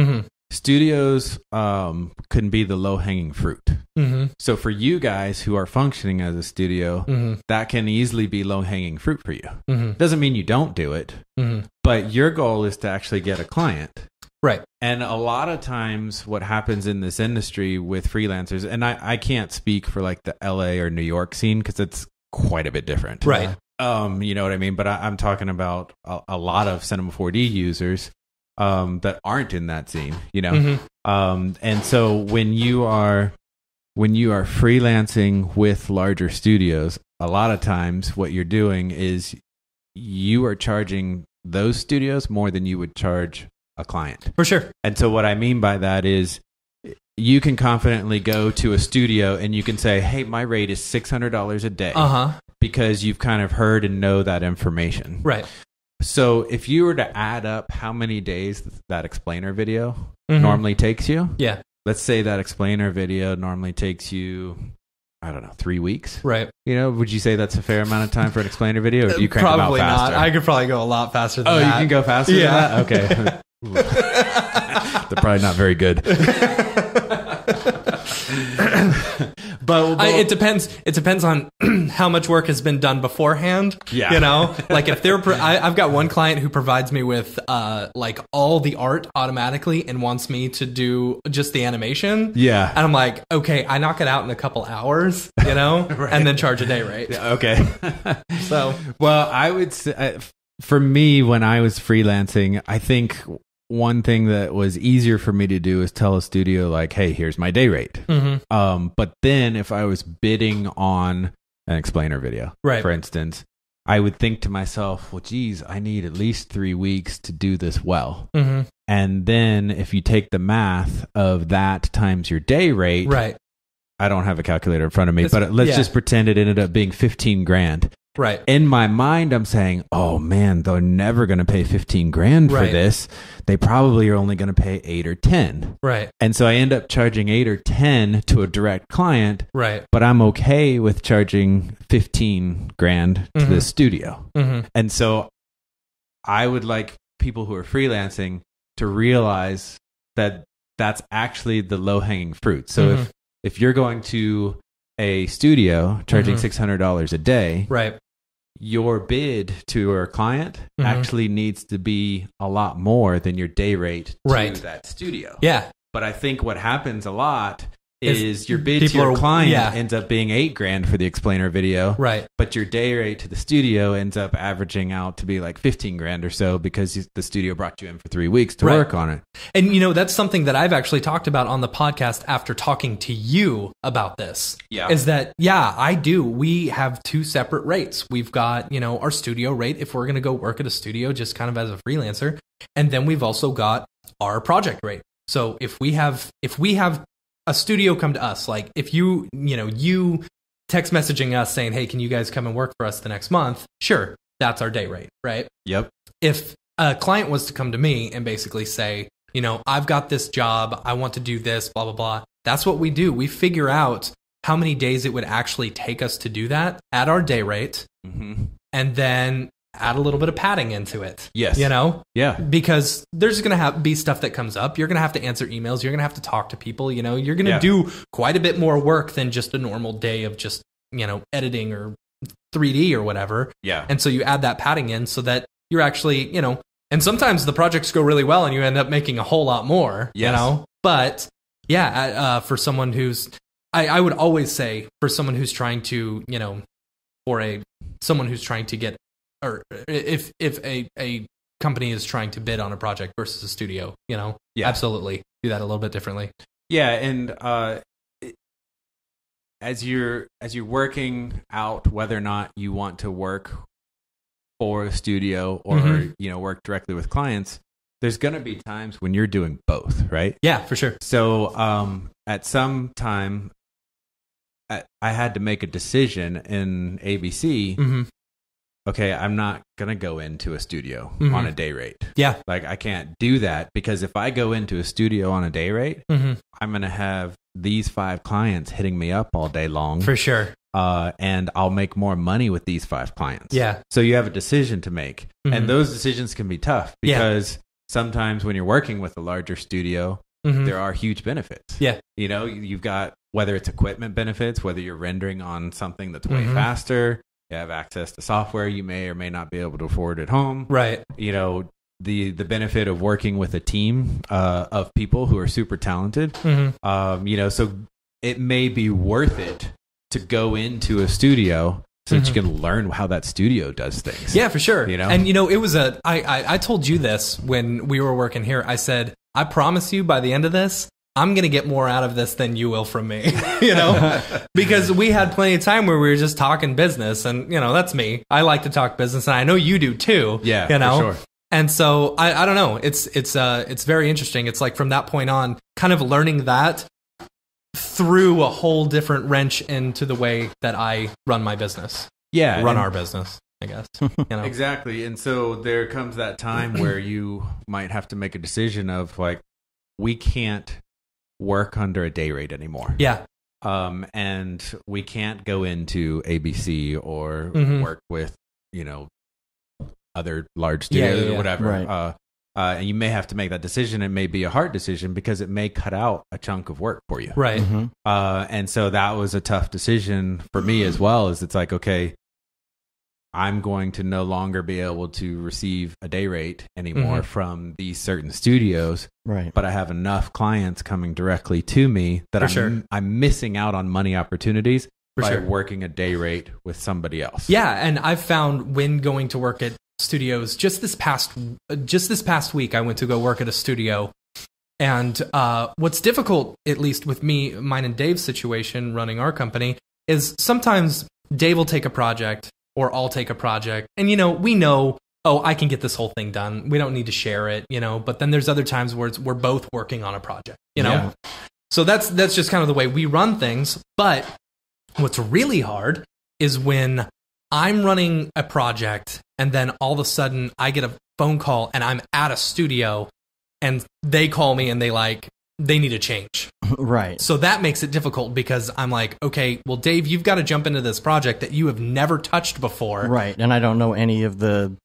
studios can be the low-hanging fruit. So for you guys who are functioning as a studio, that can easily be low-hanging fruit for you. Doesn't mean you don't do it, but your goal is to actually get a client. Right. And a lot of times what happens in this industry with freelancers, and I can't speak for like the LA or New York scene because it's quite a bit different. Right. You know what I mean? But I'm talking about a lot of Cinema 4D users. that aren't in that scene, you know. And so when you are freelancing with larger studios, a lot of times what you're doing is you are charging those studios more than you would charge a client. For sure. And so what I mean by that is you can confidently go to a studio and you can say, hey, my rate is $600 a day. Because you've kind of heard and know that information. Right. So if you were to add up how many days that explainer video normally takes you. Yeah. Let's say that explainer video normally takes you, I don't know, 3 weeks. Right. You know, would you say that's a fair amount of time for an explainer video? Or do you crank Probably them out faster? not. I could probably go a lot faster than that. Oh, you can go faster than that? Okay. They're probably not very good. But it depends. It depends on how much work has been done beforehand. Yeah. You know, like if they're, I've got one client who provides me with like all the art automatically and wants me to do just the animation. Yeah. And I'm like, okay, I knock it out in a couple hours, you know, Right. and then charge a day rate. Yeah, okay. So, well, I would say, for me, when I was freelancing, I think one thing that was easier for me to do is tell a studio like, hey, here's my day rate. But then if I was bidding on an explainer video, right, for instance, I would think to myself, well, geez, I need at least 3 weeks to do this well. And then if you take the math of that times your day rate, right. I don't have a calculator in front of me, but let's just pretend it ended up being 15 grand. Right. In my mind, I'm saying, oh man, they're never going to pay 15 grand for this. They probably are only going to pay 8 or 10. Right. And so I end up charging 8 or 10 to a direct client. Right. But I'm okay with charging 15 grand to the studio. And so I would like people who are freelancing to realize that that's actually the low hanging fruit. So if you're going to a studio charging $600 a day, right, your bid to your client actually needs to be a lot more than your day rate to that studio. Yeah. But I think what happens a lot is your bid to your client ends up being 8 grand for the explainer video. Right. But your day rate to the studio ends up averaging out to be like 15 grand or so because the studio brought you in for 3 weeks to work on it. And, you know, that's something that I've actually talked about on the podcast after talking to you about this. Yeah. Is that, I do. We have 2 separate rates. We've got, you know, our studio rate if we're going to go work at a studio just kind of as a freelancer. And then we've also got our project rate. So if we have a studio come to us, like if you text messaging us saying, hey, can you guys come and work for us the next month? Sure. That's our day rate, right? Yep. If a client was to come to me and basically say, you know, I've got this job, I want to do this, blah, blah, blah. That's what we do. We figure out how many days it would actually take us to do that at our day rate. And then add a little bit of padding into it. Yes. You know? Yeah. Because there's going to be stuff that comes up. You're going to have to answer emails. You're going to have to talk to people. You know, you're going to do quite a bit more work than just a normal day of just, you know, editing or 3D or whatever. Yeah. And so you add that padding in so that you're actually, you know, and sometimes the projects go really well and you end up making a whole lot more, you know? But for someone who's, I would always say for someone who's trying to, you know, someone who's trying to get, or if a company is trying to bid on a project versus a studio, you know, absolutely do that a little bit differently. Yeah. And as you're working out whether or not you want to work for a studio or, you know, work directly with clients, there's going to be times when you're doing both, right? Yeah, for sure. So at some time, I had to make a decision in ABC. Okay, I'm not going to go into a studio on a day rate. Yeah. Like, I can't do that because if I go into a studio on a day rate, I'm going to have these 5 clients hitting me up all day long. For sure. And I'll make more money with these 5 clients. Yeah. So you have a decision to make. And those decisions can be tough because sometimes when you're working with a larger studio, there are huge benefits. Yeah. You know, you've got, whether it's equipment benefits, whether you're rendering on something that's way faster, you have access to software you may or may not be able to afford at home. Right. You know, the benefit of working with a team of people who are super talented. You know, so it may be worth it to go into a studio so that you can learn how that studio does things. Yeah, for sure. You know? And it was I told you this when we were working here. I said, I promise you by the end of this, I'm going to get more out of this than you will from me, because we had plenty of time where we were just talking business, and that's me. I like to talk business, and I know you do too. Yeah, for sure. And so I don't know. It's very interesting. It's like from that point on, kind of learning that threw a whole different wrench into the way that I run my business. Yeah, run our business, I guess. Exactly. And so there comes that time where you might have to make a decision of like, we can't work under a day rate anymore. Yeah. And we can't go into ABC or work with, other large studios or whatever. Right. And you may have to make that decision. It may be a hard decision because it may cut out a chunk of work for you. Right. And so that was a tough decision for me as well, is it's like, okay, I'm going to no longer be able to receive a day rate anymore from these certain studios. Right. But I have enough clients coming directly to me that I'm missing out on money opportunities by working a day rate with somebody else. Yeah. And I've found when going to work at studios, just this past week, I went to go work at a studio. And what's difficult, at least with mine and Dave's situation running our company, is sometimes Dave will take a project or I'll take a project, and we know, I can get this whole thing done. We don't need to share it, but then there's other times where we're both working on a project, Yeah. So that's just kind of the way we run things. But what's really hard is when I'm running a project and then all of a sudden I get a phone call and I'm at a studio and they call me and they need a change. Right. So that makes it difficult because I'm like, okay, well, Dave, you've got to jump into this project that you have never touched before. Right. And I don't know any of the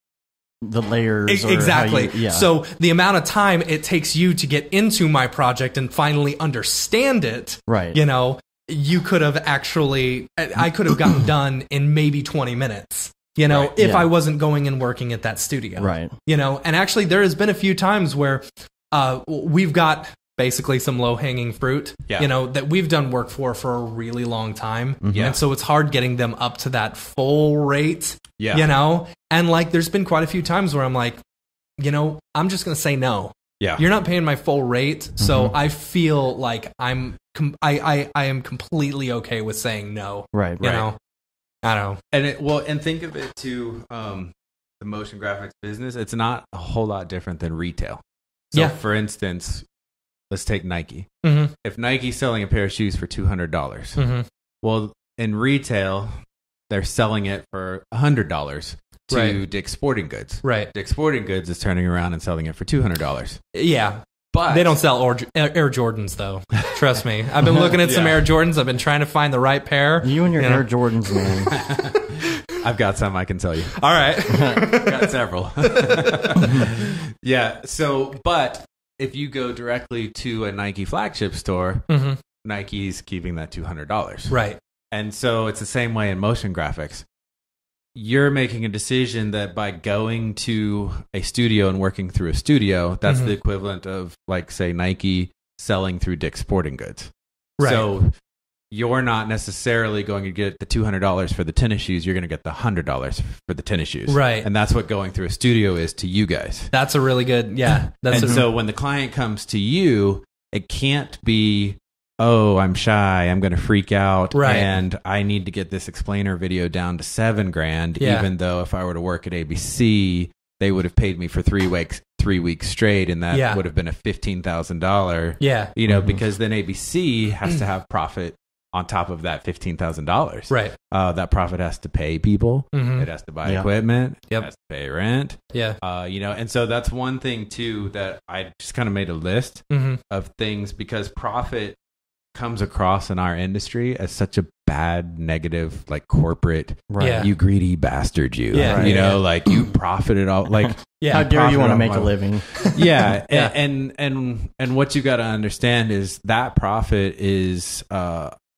layers. Exactly. So the amount of time it takes you to get into my project and finally understand it, right. You could have I could have gotten done in maybe 20 minutes, if I wasn't going and working at that studio. Right. And actually there has been a few times where we've got basically some low-hanging fruit, that we've done work for a really long time. Yeah. And so it's hard getting them up to that full rate, And there's been quite a few times where I'm like, I'm just going to say no. Yeah. You're not paying my full rate. So I feel like I am completely okay with saying no. Right. You know? I don't know. And think of it too, the motion graphics business, it's not a whole lot different than retail. So for instance, let's take Nike. If Nike's selling a pair of shoes for $200, well, in retail, they're selling it for $100 to Dick's Sporting Goods. Right. Dick's Sporting Goods is turning around and selling it for $200. Yeah. But they don't sell Air Jordans, though. Trust me. I've been looking at some Air Jordans. I've been trying to find the right pair. You and your Air Jordans, man. I've got some I can tell you. All right. Got several. Yeah. So, but if you go directly to a Nike flagship store, Nike's keeping that $200. Right. And so it's the same way in motion graphics. You're making a decision that by going to a studio and working through a studio, that's the equivalent of, like, say, Nike selling through Dick's Sporting Goods. Right. So you're not necessarily going to get the $200 for the tennis shoes. You're going to get the $100 for the tennis shoes. Right. And that's what going through a studio is to you guys. That's a really good, So when the client comes to you, it can't be, oh, I'm shy, I'm going to freak out, and I need to get this explainer video down to $7,000, even though if I were to work at ABC, they would have paid me for 3 weeks straight, and that would have been a $15,000. Because then ABC has to have profit on top of that $15,000. Right. That profit has to pay people. It has to buy equipment. It has to pay rent. Yeah. And so that's one thing too that I just kind of made a list of things, because profit comes across in our industry as such a bad, negative, like corporate, you greedy bastard, you like you profited all, like, how dare you want to make a living? And what you got to understand is that profit is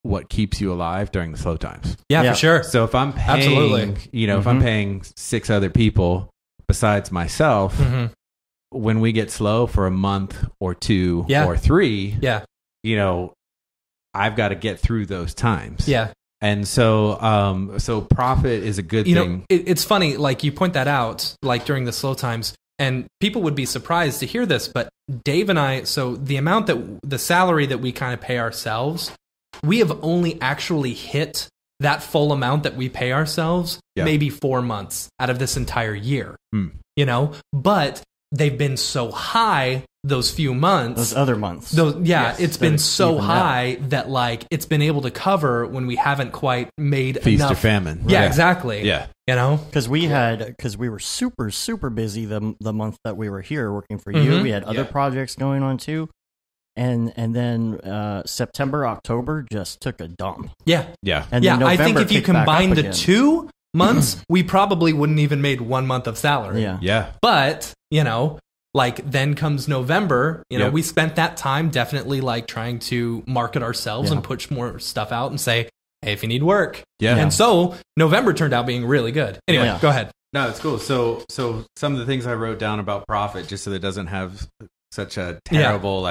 what keeps you alive during the slow times. Yeah, for sure. So if I'm paying, if I'm paying 6 other people besides myself, when we get slow for a month or 2 or 3, I've got to get through those times. Yeah. And so profit is a good thing. It's funny, like you point that out, like during the slow times, and people would be surprised to hear this, but Dave and I, so the salary that we kind of pay ourselves, we have only actually hit that full amount that we pay ourselves maybe 4 months out of this entire year, but they've been so high those few months, those other months. It's been so high that like it's been able to cover when we haven't quite made feast enough. or famine. Yeah, exactly. Yeah, because we were super busy the month that we were here working for you. We had other projects going on too, and then September, October just took a dump. Yeah. And then I think if you combine the again. 2 months, we probably wouldn't even made 1 month of salary. Yeah. But like then comes November, we spent that time definitely like trying to market ourselves and push more stuff out and say, hey, if you need work. Yeah. And so November turned out being really good. Anyway, go ahead. No, it's cool. So some of the things I wrote down about profit, just so that it doesn't have such a terrible,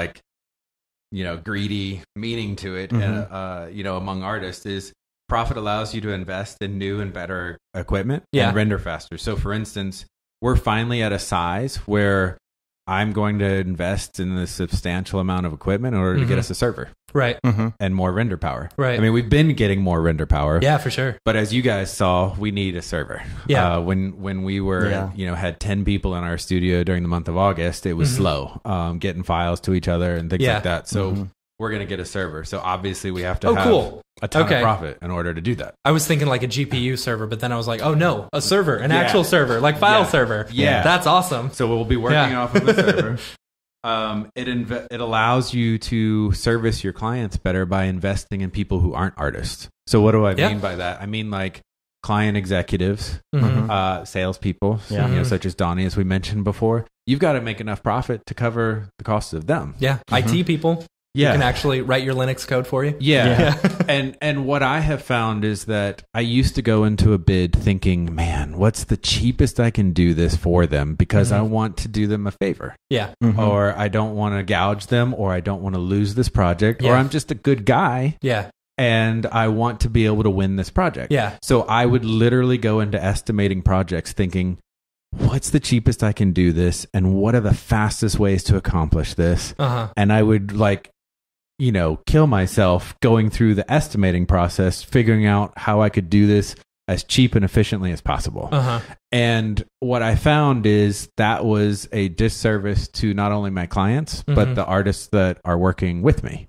greedy meaning to it, among artists is profit allows you to invest in new and better equipment and render faster. So for instance, we're finally at a size where I'm going to invest in a substantial amount of equipment in order to get us a server. Right. And more render power. Right. I mean, we've been getting more render power. Yeah, for sure. But as you guys saw, we need a server. Yeah. When we were, had 10 people in our studio during the month of August, it was slow, getting files to each other and things like that. So we're going to get a server. So obviously we have to have a ton of profit in order to do that. I was thinking like a GPU server, but then I was like, oh no, a server, an actual server, like file server. Yeah. That's awesome. So we'll be working off of a server. It allows you to service your clients better by investing in people who aren't artists. So what do I mean by that? I mean like client executives, salespeople, such as Donnie, as we mentioned before. You've got to make enough profit to cover the costs of them. Yeah, IT people. Yeah. You can actually write your Linux code for you. Yeah. And what I have found is that I used to go into a bid thinking, man, what's the cheapest I can do this for them? Because I want to do them a favor. Yeah. Or I don't want to gouge them, or I don't want to lose this project, or I'm just a good guy. Yeah. And I want to be able to win this project. Yeah. So I would literally go into estimating projects thinking, what's the cheapest I can do this? And what are the fastest ways to accomplish this? And I would kill myself going through the estimating process, figuring out how I could do this as cheap and efficiently as possible. And what I found is that was a disservice to not only my clients, but the artists that are working with me.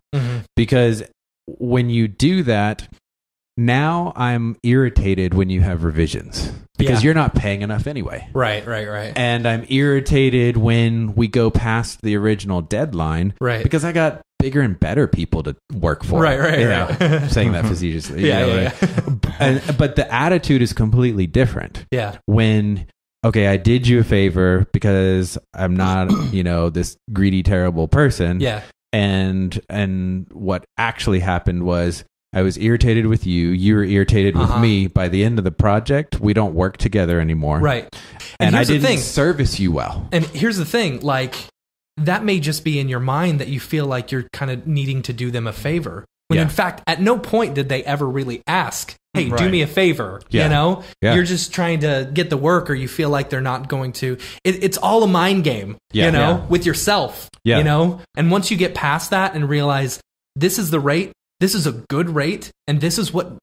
Because when you do that, now I'm irritated when you have revisions because you're not paying enough anyway. Right. And I'm irritated when we go past the original deadline because I got bigger and better people to work for. Right. I'm saying that facetiously. But the attitude is completely different. Yeah. When, okay, I did you a favor because I'm not, this greedy, terrible person. Yeah. And what actually happened was I was irritated with you. You were irritated with me. By the end of the project, we don't work together anymore. Right. And I didn't service you well. And here's the thing, like, that may just be in your mind that you feel like you're kind of needing to do them a favor. When in fact, at no point did they ever really ask, hey, do me a favor. You're just trying to get the work, or you feel like they're not going to. It's all a mind game, with yourself, And once you get past that and realize this is the rate, this is a good rate, and this is what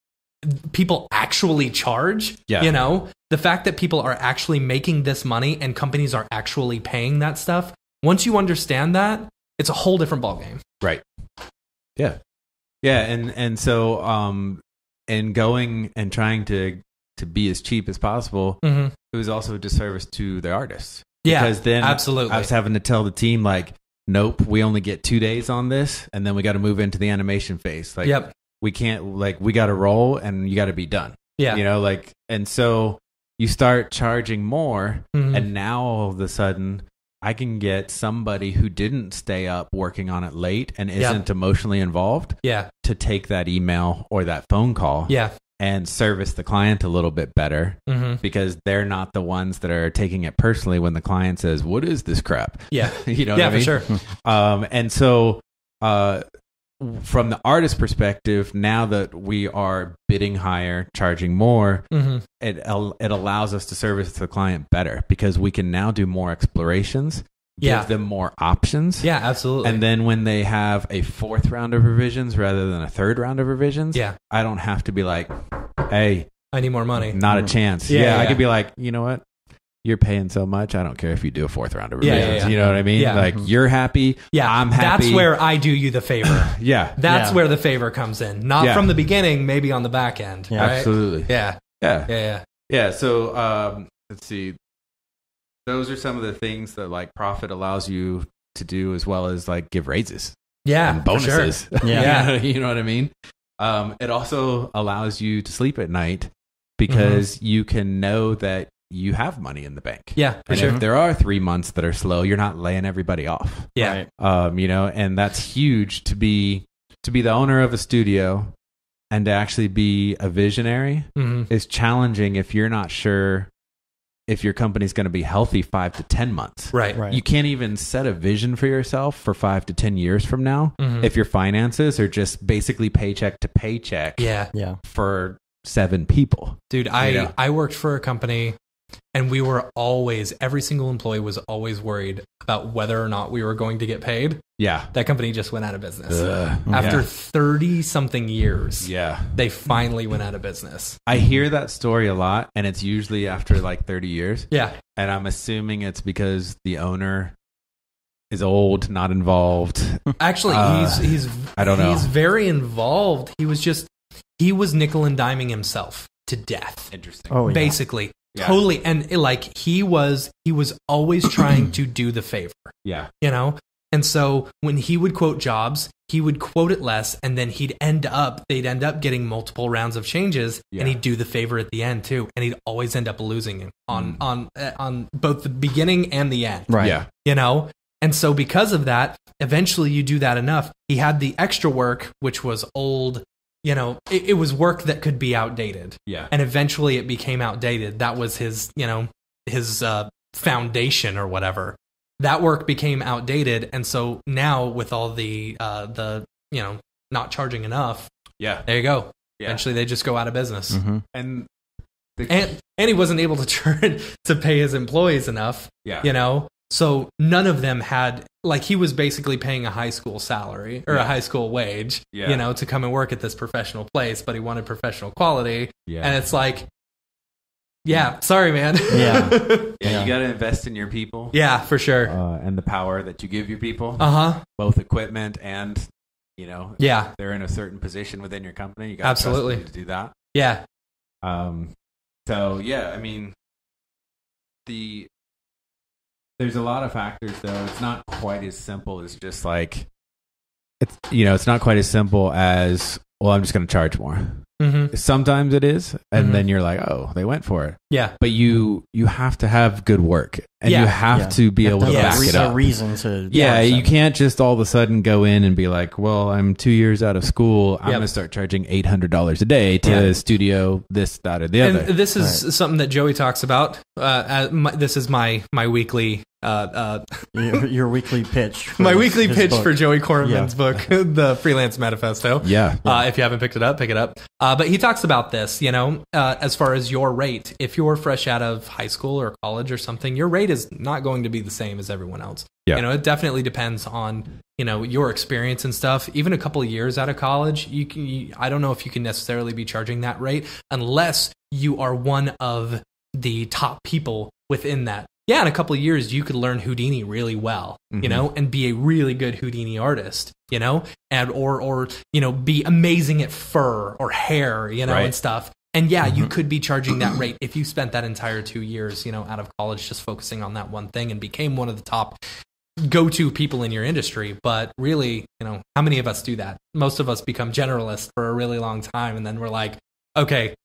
people actually charge, the fact that people are actually making this money and companies are actually paying that stuff, once you understand that, it's a whole different ballgame. Right. Yeah. Yeah. And so, and going and trying to be as cheap as possible, it was also a disservice to the artists. Yeah. Because then absolutely. I was having to tell the team, like, nope, we only get 2 days on this, and then we got to move into the animation phase. Like, we can't, like, we got to roll and you got to be done. Yeah. And so you start charging more, and now all of a sudden, I can get somebody who didn't stay up working on it late and isn't emotionally involved to take that email or that phone call and service the client a little bit better because they're not the ones that are taking it personally when the client says, what is this crap? Yeah. You know what I mean? For sure. And so from the artist perspective, now that we are bidding higher, charging more, it allows us to service the client better because we can now do more explorations, give them more options. Yeah, absolutely. And then when they have a 4th round of revisions rather than a 3rd round of revisions, I don't have to be like, hey, I need more money. Not a chance. Yeah, I could be like, you know what? You're paying so much. I don't care if you do a 4th round of revisions. You know what I mean? Yeah. Like, you're happy. Yeah, I'm happy. That's where I do you the favor. That's Yeah. where the favor comes in. Not from the beginning, maybe on the back end. Yeah. Right? Absolutely. Yeah. Yeah. So, let's see. Those are some of the things that like Profit allows you to do, as well as like give raises. Yeah. And bonuses. For sure. Yeah. You know what I mean? It also allows you to sleep at night because you can know that you have money in the bank. Yeah, for and sure. if there are 3 months that are slow, you're not laying everybody off. Yeah. Right. You know, and that's huge to be the owner of a studio and to actually be a visionary is challenging if you're not sure if your company's going to be healthy 5 to 10 months. Right. You can't even set a vision for yourself for 5 to 10 years from now if your finances are just basically paycheck to paycheck for 7 people. Dude, I worked for a company and we were always, every single employee was always worried about whether or not we were going to get paid. Yeah. That company just went out of business. After 30 something years. Yeah. They finally went out of business. I hear that story a lot, and it's usually after like 30 years. Yeah. And I'm assuming it's because the owner is old, not involved. Actually, he's I don't know. He's very involved. He was nickel and diming himself to death. Interesting. Oh, yeah. Basically. Yeah. Totally. And like he was always trying to do the favor. Yeah. You know? And so when he would quote jobs, he would quote it less, and then they'd end up getting multiple rounds of changes, and he'd do the favor at the end too, and he'd always end up losing on both the beginning and the end. Right. Yeah. You know? And so because of that, eventually you do that enough. He had the extra work, which was old. You know, it was work that could be outdated. Yeah. And eventually it became outdated. That was his foundation or whatever. That work became outdated. And so now with all the not charging enough. Yeah. There you go. Yeah. Eventually they just go out of business. And he wasn't able to pay his employees enough. Yeah. You know? So none of them had, like, he was basically paying a high school salary or a high school wage, you know, to come and work at this professional place, but he wanted professional quality. Yeah. And it's like, sorry, man. Yeah. You got to invest in your people. Yeah, for sure. And the power that you give your people. Both equipment and, you know, they're in a certain position within your company. You got to trust them to do that. Yeah. So, yeah, I mean, there's a lot of factors, though. It's not quite as simple as just like, it's not quite as simple as, well, I'm just going to charge more. Sometimes it is, and then you're like, oh, they went for it. Yeah. But you have to have good work, and you have to be able to back it up. A reason to. Yeah, you can't just all of a sudden go in and be like, well, I'm 2 years out of school. I'm going to start charging $800 a day to studio this, that, or the other. And this is something that Joey talks about. This is my weekly... your weekly pitch. My weekly pitch for Joey Corman's book, The Freelance Manifesto. Yeah. If you haven't picked it up, pick it up. But he talks about this, as far as your rate. If you're fresh out of high school or college or something, your rate is not going to be the same as everyone else. Yeah. It definitely depends on, your experience and stuff. Even a couple of years out of college, I don't know if you can necessarily be charging that rate unless you are one of the top people within that. Yeah, in a couple of years, you could learn Houdini really well, and be a really good Houdini artist, and or be amazing at fur or hair, and stuff. And you could be charging that rate if you spent that entire 2 years, out of college just focusing on that one thing and became one of the top go-to people in your industry. But really, how many of us do that? Most of us become generalists for a really long time, and then we're like, okay,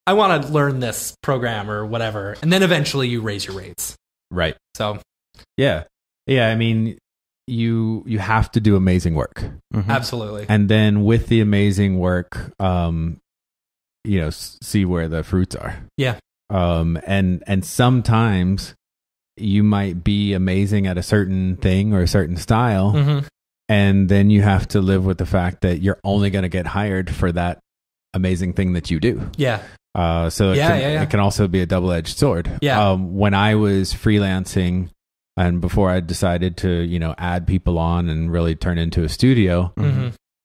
I want to learn this program or whatever, and then eventually you raise your rates. Right. So, yeah. I mean, you have to do amazing work. Absolutely. And then with the amazing work, see where the fruits are. Yeah. And sometimes you might be amazing at a certain thing or a certain style, And then you have to live with the fact that you're only going to get hired for that amazing thing that you do. Yeah. So it can also be a double-edged sword. Yeah. When I was freelancing and before I decided to, add people on and really turn into a studio,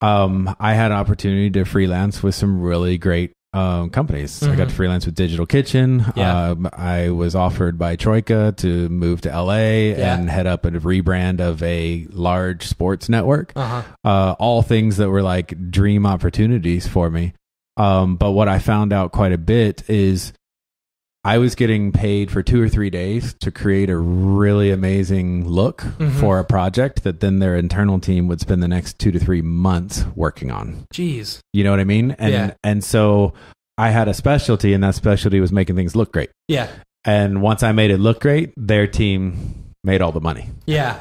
I had an opportunity to freelance with some really great companies. I got to freelance with Digital Kitchen. Yeah. I was offered by Troika to move to LA and head up a rebrand of a large sports network. All things that were like dream opportunities for me. But what I found out quite a bit is I was getting paid for 2 or 3 days to create a really amazing look for a project that then their internal team would spend the next 2 to 3 months working on. Jeez. You know what I mean? And so I had a specialty, and that specialty was making things look great. Yeah. And once I made it look great, their team made all the money. Yeah,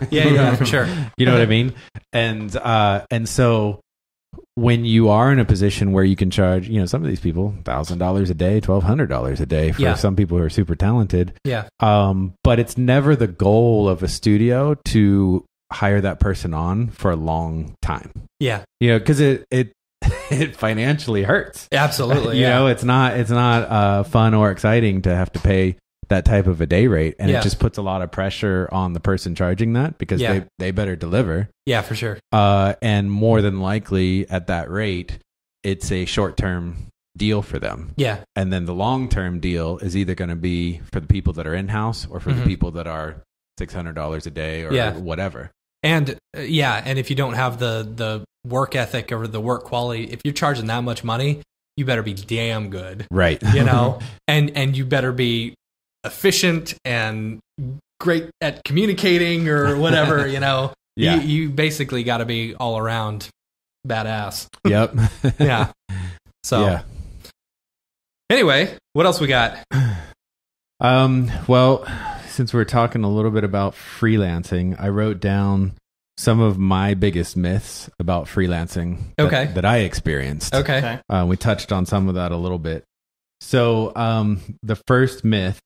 for sure. You know what I mean? And so when you are in a position where you can charge, some of these people $1,000 a day, $1,200 a day for some people who are super talented. Yeah. But it's never the goal of a studio to hire that person on for a long time. Yeah. Because it financially hurts. Absolutely. It's not fun or exciting to have to pay that type of a day rate, and it just puts a lot of pressure on the person charging that because they better deliver. Yeah, for sure. And more than likely at that rate, it's a short-term deal for them. Yeah. And then the long-term deal is either going to be for the people that are in-house or for the people that are $600 a day or whatever. And and if you don't have the work ethic or the work quality, if you're charging that much money, you better be damn good. Right. And you better be efficient and great at communicating or whatever, you basically got to be all around badass. Yep. Yeah. So anyway, what else we got? Well, since we're talking a little bit about freelancing, I wrote down some of my biggest myths about freelancing that I experienced. Okay. We touched on some of that a little bit. So the first myth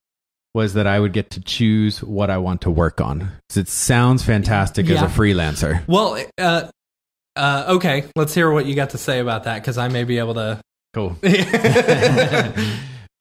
was that I would get to choose what I want to work on. It sounds fantastic as a freelancer. Well, okay. Let's hear what you got to say about that, because I may be able to. Cool.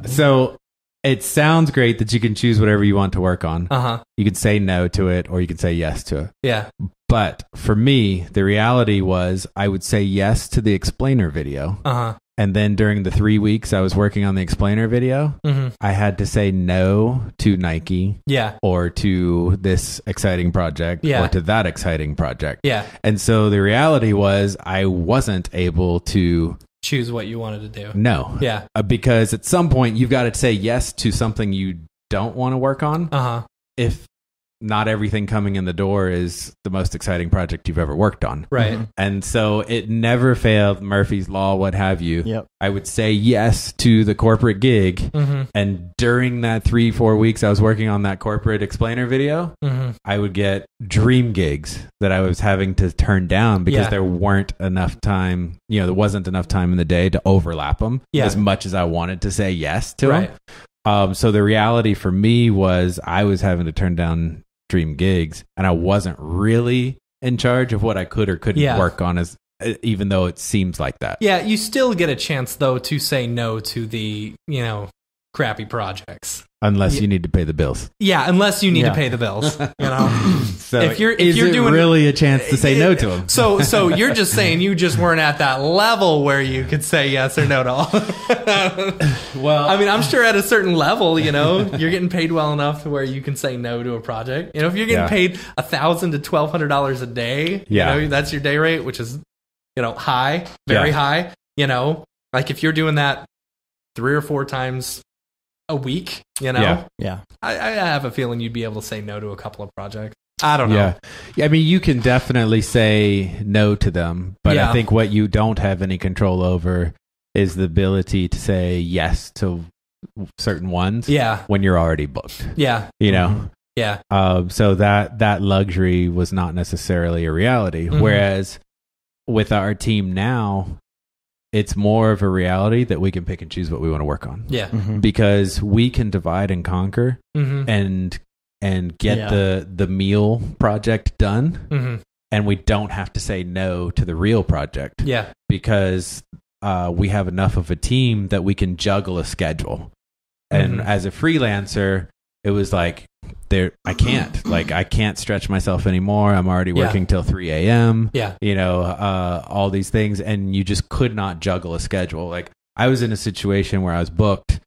So it sounds great that you can choose whatever you want to work on. You can say no to it, or you can say yes to it. Yeah. But for me, the reality was I would say yes to the explainer video. And then during the 3 weeks I was working on the explainer video, I had to say no to Nike, or to this exciting project, or to that exciting project. Yeah. And so the reality was I wasn't able to choose what you wanted to do. No. Yeah. Because at some point you've got to say yes to something you don't want to work on. If not everything coming in the door is the most exciting project you've ever worked on. Right. And so it never failed, Murphy's Law, what have you. Yep. I would say yes to the corporate gig. And during that 3-4 weeks I was working on that corporate explainer video, I would get dream gigs that I was having to turn down because there weren't enough time, there wasn't enough time in the day to overlap them as much as I wanted to say yes to them. So the reality for me was I was having to turn down dream gigs, and I wasn't really in charge of what I could or couldn't work on, even though it seems like that. Yeah, you still get a chance though to say no to the, crappy projects. Unless you need to pay the bills. Yeah, unless you need to pay the bills. So if you're doing really a chance to say no to them. So you're just saying you just weren't at that level where you could say yes or no to all. Well, I mean, I'm sure at a certain level, you're getting paid well enough to where you can say no to a project. If you're getting paid $1,000 to $1,200 a day, that's your day rate, which is high, very high. Like if you're doing that 3 or 4 times a week, I have a feeling you'd be able to say no to a couple of projects. I don't know. Yeah, I mean, you can definitely say no to them, but I think what you don't have any control over is the ability to say yes to certain ones when you're already booked. Yeah. So that luxury was not necessarily a reality. Whereas with our team now, it's more of a reality that we can pick and choose what we want to work on. Yeah. Because we can divide and conquer and get the meal project done and we don't have to say no to the real project. Yeah. Because we have enough of a team that we can juggle a schedule. And as a freelancer, it was like, I can't stretch myself anymore. I'm already working till 3 a.m. Yeah. All these things. And you just could not juggle a schedule. Like, I was in a situation where I was booked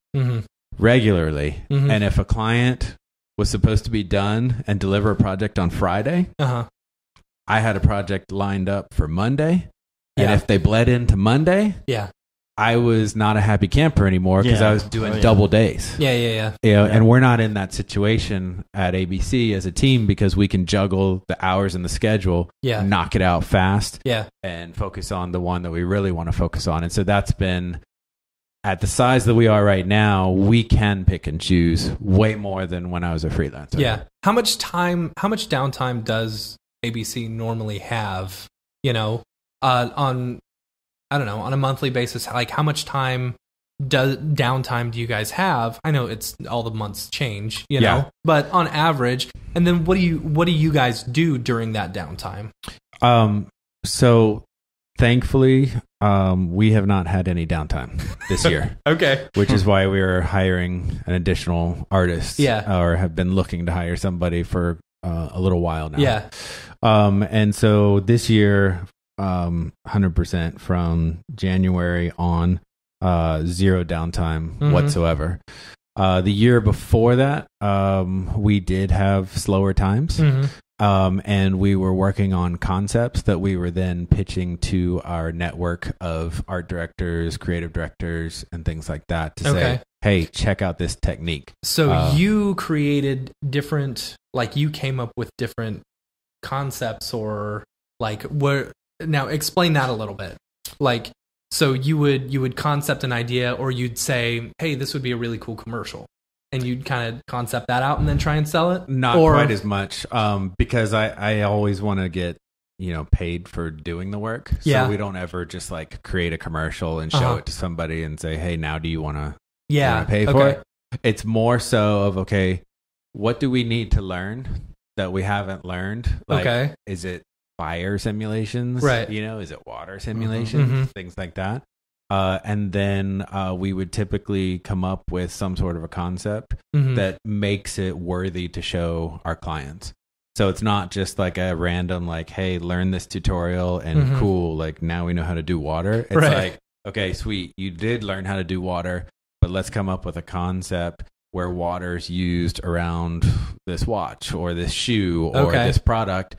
regularly. And if a client was supposed to be done and deliver a project on Friday, I had a project lined up for Monday. And if they bled into Monday, I was not a happy camper anymore because I was doing double days. And we're not in that situation at ABC as a team because we can juggle the hours and the schedule, knock it out fast, and focus on the one that we really want to focus on. And so that's been, at the size that we are right now, we can pick and choose way more than when I was a freelancer. Yeah. How much downtime does ABC normally have, on, I don't know, on a monthly basis? Like, how much downtime do you guys have? I know it's all the months change, know, but on average, and then what do you guys do during that downtime? So thankfully, we have not had any downtime this year. Okay. Which is why we are hiring an additional artist. Or have been looking to hire somebody for a little while now. And so this year, 100% from January on, zero downtime whatsoever. The year before that, we did have slower times. And we were working on concepts that we were then pitching to our network of art directors, creative directors, and things like that to say, hey, check out this technique. So you created different, like, you came up with different concepts, or like, now explain that a little bit. Like, so you would concept an idea, or you'd say, hey, this would be a really cool commercial. And you'd kind of concept that out and then try and sell it? Not quite as much, because I always want to get, paid for doing the work. So we don't ever just like create a commercial and show it to somebody and say, hey, now do you want to pay for it? It's more so of, okay, what do we need to learn that we haven't learned? Like, is it fire simulations? Right. Is it water simulations? Things like that. And then we would typically come up with some sort of a concept that makes it worthy to show our clients. So it's not just like a random, like, hey, learn this tutorial and cool, like, now we know how to do water. It's like, okay, sweet, you did learn how to do water, but let's come up with a concept where water's used around this watch or this shoe or this product.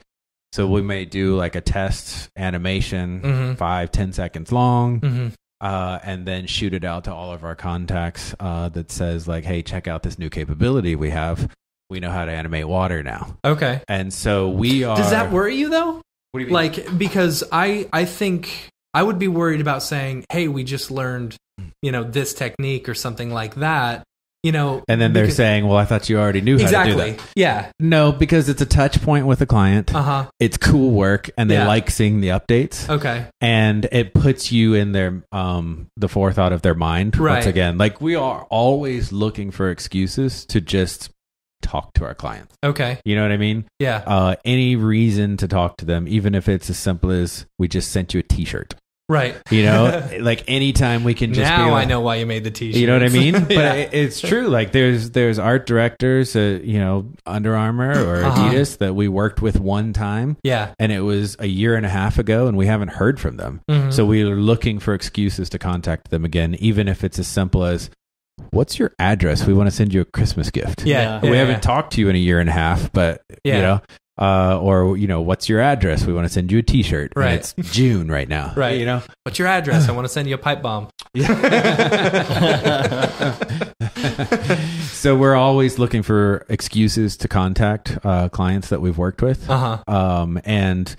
So we may do like a test animation, 5-10 seconds long. And then shoot it out to all of our contacts that says, like, hey, check out this new capability we have. We know how to animate water now. Okay. And so we are... Does that worry you, though? What do you mean? Like, because I think I would be worried about saying, hey, we just learned, this technique or something like that. And then they're saying, well, I thought you already knew how to do that. Yeah. No, because it's a touch point with the client. It's cool work, and they like seeing the updates. Okay. And it puts you in their the forethought of their mind. Right. Once again, like, we are always looking for excuses to just talk to our clients. Okay. You know what I mean? Yeah. Any reason to talk to them, even if it's as simple as, we just sent you a t-shirt. Right. Like, anytime we can just now be like, I know why you made the t-shirt. You know what I mean? But it's true. Like, there's art directors, Under Armour or Adidas that we worked with one time. Yeah. And it was a year and a half ago, and we haven't heard from them. So we are looking for excuses to contact them again, even if it's as simple as, what's your address? We want to send you a Christmas gift. Yeah. We haven't talked to you in a year and a half, but or what's your address? We want to send you a t-shirt. Right. And it's June right now. Right. What's your address? I want to send you a pipe bomb. So we're always looking for excuses to contact clients that we've worked with. And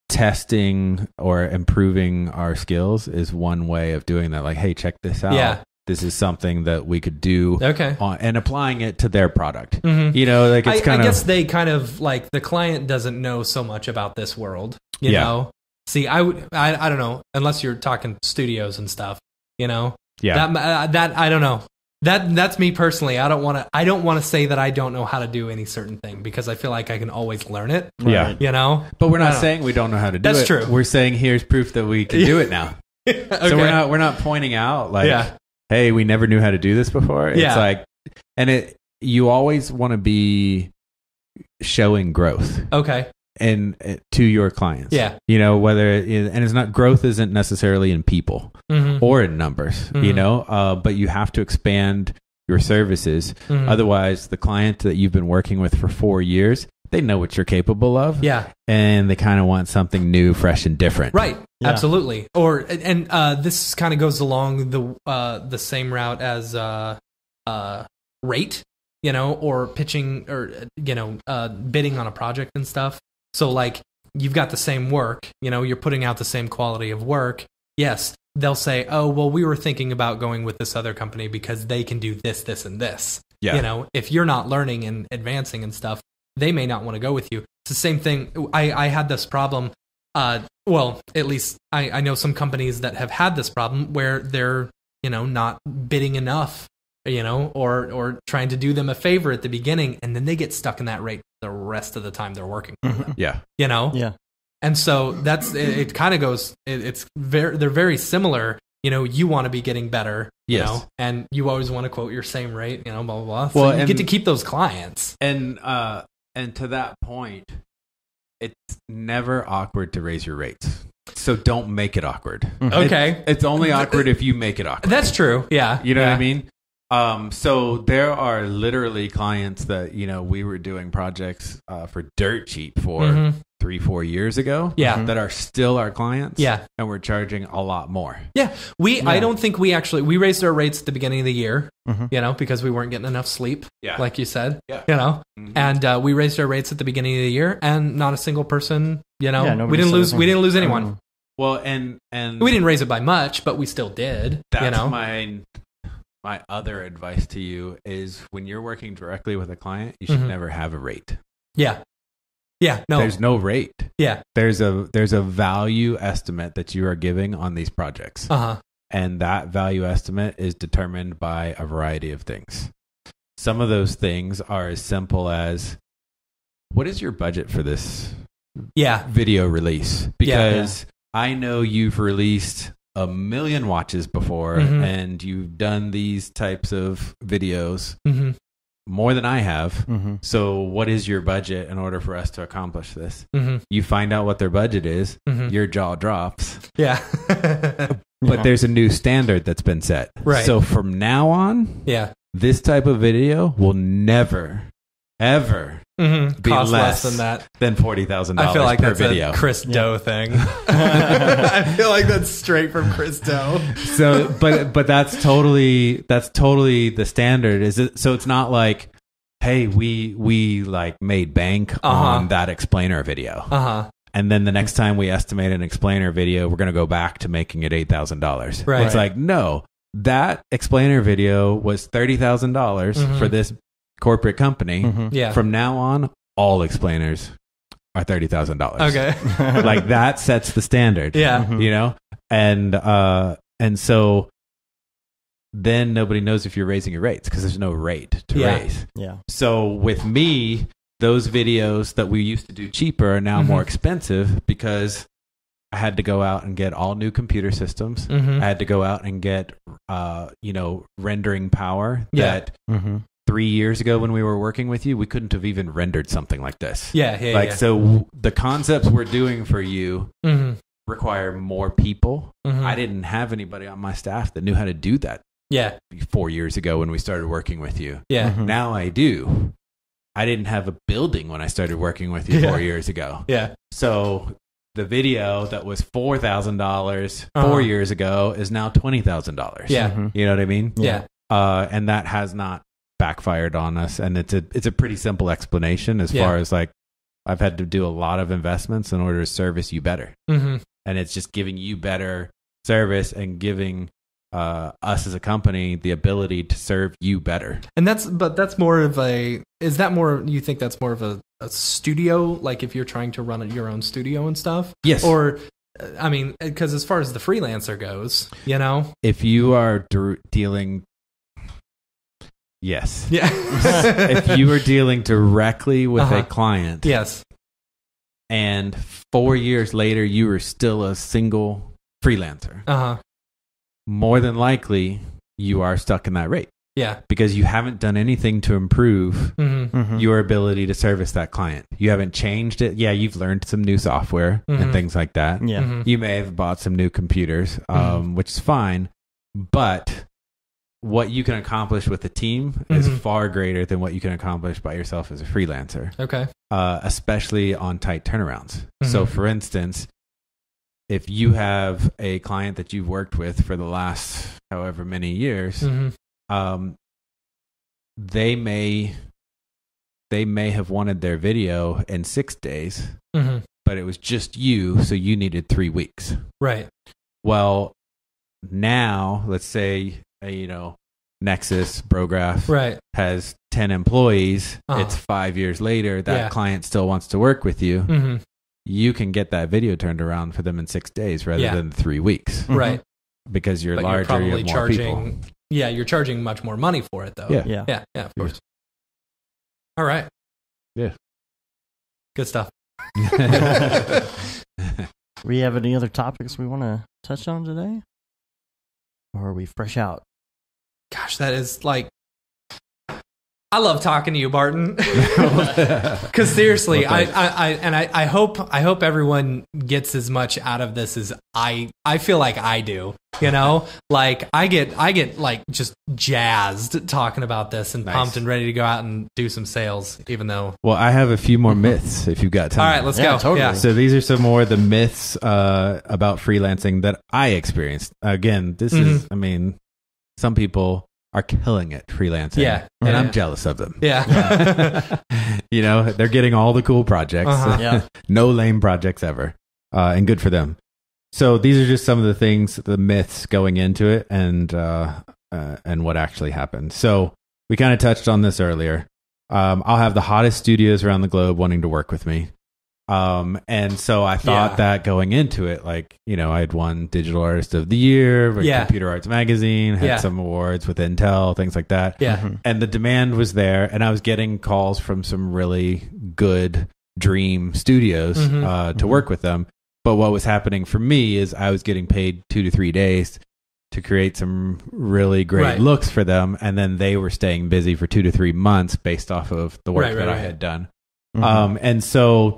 testing or improving our skills is one way of doing that. Like, hey, check this out. Yeah. This is something that we could do, and applying it to their product. I It's they kind of like, the client doesn't know so much about this world. You know. See, I don't know, unless you're talking studios and stuff. Yeah. That I don't know. That's me personally. I don't want to say that I don't know how to do any certain thing because I feel like I can always learn it. Yeah. You know? But we're not saying we don't know how to do it. That's true. We're saying here's proof that we can do it now. Okay. So we're not pointing out like, hey, we never knew how to do this before. It's like, and you always want to be showing growth. Okay. And to your clients. Yeah. You know, and it's not, growth isn't necessarily in people or in numbers, you know, but you have to expand your services. Otherwise, the client that you've been working with for 4 years, they know what you're capable of. Yeah. And they kind of want something new, fresh, and different. Right. Yeah. Absolutely. This kind of goes along the same route as rate, you know, or pitching or, you know, bidding on a project and stuff. So like you've got the same work, you know, you're putting out the same quality of work. Yes. They'll say, oh, well, we were thinking about going with this other company because they can do this, this, and this. Yeah. You know, if you're not learning and advancing and stuff, they may not want to go with you. It's the same thing. I had this problem. Well, at least I know some companies that have had this problem where they're, you know, not bidding enough, you know, or trying to do them a favor at the beginning, and then they get stuck in that rate the rest of the time they're working for them. Yeah. You know? Yeah. And so that's it kind of goes they're very similar. You know, you want to be getting better, you know, and you always want to quote your same rate, you know, blah blah blah. So you get to keep those clients. And to that point, it's never awkward to raise your rates. So don't make it awkward. Okay. It's only awkward if you make it awkward. That's true. Yeah. You know what I mean? So there are literally clients that, you know, we were doing projects for dirt cheap for 3-4 years ago. Yeah. That are still our clients. Yeah. And we're charging a lot more. Yeah. I don't think we raised our rates at the beginning of the year, you know, because we weren't getting enough sleep. Yeah. Like you said. Yeah. You know? And we raised our rates at the beginning of the year, and not a single person, you know, we didn't lose anyone. Well, and we didn't raise it by much, but we still did. That's you know? My other advice to you is when you're working directly with a client, you should never have a rate. Yeah. Yeah. No. There's no rate. Yeah. There's a value estimate that you are giving on these projects. And that value estimate is determined by a variety of things. Some of those things are as simple as, what is your budget for this video release? Because I know you've released 1 million watches before, and you've done these types of videos more than I have. So what is your budget in order for us to accomplish this? You find out what their budget is, your jaw drops. Yeah. But there's a new standard that's been set. Right. So from now on, this type of video will never, ever be cost less than that. Than $40,000 I feel like per that's video. a Chris Do thing. I feel like that's straight from Chris Do. So, but that's totally the standard. Is it? So it's not like, hey, we like made bank on that explainer video. And then the next time we estimate an explainer video, we're going to go back to making it $8,000. Right. It's like, no, that explainer video was $30,000 for this corporate company. Yeah. From now on, all explainers are $30,000. Okay. Like that sets the standard. Yeah. You know? And so then nobody knows if you're raising your rates because there's no rate to raise. Yeah. So with me, those videos that we used to do cheaper are now more expensive because I had to go out and get all new computer systems. I had to go out and get, rendering power that 3 years ago when we were working with you, we couldn't have even rendered something like this. So the concepts we're doing for you require more people. I didn't have anybody on my staff that knew how to do that. 4 years ago when we started working with you. Now I do. I didn't have a building when I started working with you 4 years ago. So the video that was $4,000 4 years ago is now $20,000. You know what I mean? And that has not backfired on us, and it's a pretty simple explanation as far as like I've had to do a lot of investments in order to service you better, and it's just giving you better service and giving us as a company the ability to serve you better. And that's more of a, is that more, you think that's more of a studio, like if you're trying to run your own studio and stuff? Yes. Or I mean, because as far as the freelancer goes, you know, if you are dealing Yes. Yeah. If you were dealing directly with a client, yes, and 4 years later you were still a single freelancer, more than likely you are stuck in that rate. Yeah. Because you haven't done anything to improve your ability to service that client. You haven't changed it. Yeah, you've learned some new software and things like that. Yeah. You may have bought some new computers, which is fine. But what you can accomplish with a team is far greater than what you can accomplish by yourself as a freelancer. Okay. Especially on tight turnarounds. So, for instance, if you have a client that you've worked with for the last however many years, they may have wanted their video in 6 days, but it was just you, so you needed 3 weeks. Right. Well, now let's say Nexus Brograph has 10 employees. It's 5 years later. That client still wants to work with you. You can get that video turned around for them in 6 days rather than 3 weeks. Right. Because you're but larger, you're you have more people. Yeah, you're charging much more money for it, though. Yeah, of course. All right. Yeah. Good stuff. We have any other topics we want to touch on today? Or are we fresh out? Gosh, that is like... I love talking to you, Barton. Because seriously, I hope everyone gets as much out of this as I feel like I do. Like I get like just jazzed talking about this and pumped and ready to go out and do some sales. Even though, well, I have a few more myths if you've got time. All right, let's go. Totally. Yeah. So these are some more of the myths about freelancing that I experienced. Again, this is, I mean, some people are killing it freelancing. Yeah. And I'm jealous of them. Yeah. They're getting all the cool projects. No lame projects ever. And good for them. So these are just some of the things, the myths going into it and what actually happened. So we kind of touched on this earlier. I'll have the hottest studios around the globe wanting to work with me. And so I thought that going into it, like, I had won Digital Artist of the Year with Computer Arts Magazine, had some awards with Intel, things like that. Yeah. And the demand was there, and I was getting calls from some really good dream studios to work with them. But what was happening for me is I was getting paid 2 to 3 days to create some really great looks for them, and then they were staying busy for 2 to 3 months based off of the work that I had done. And so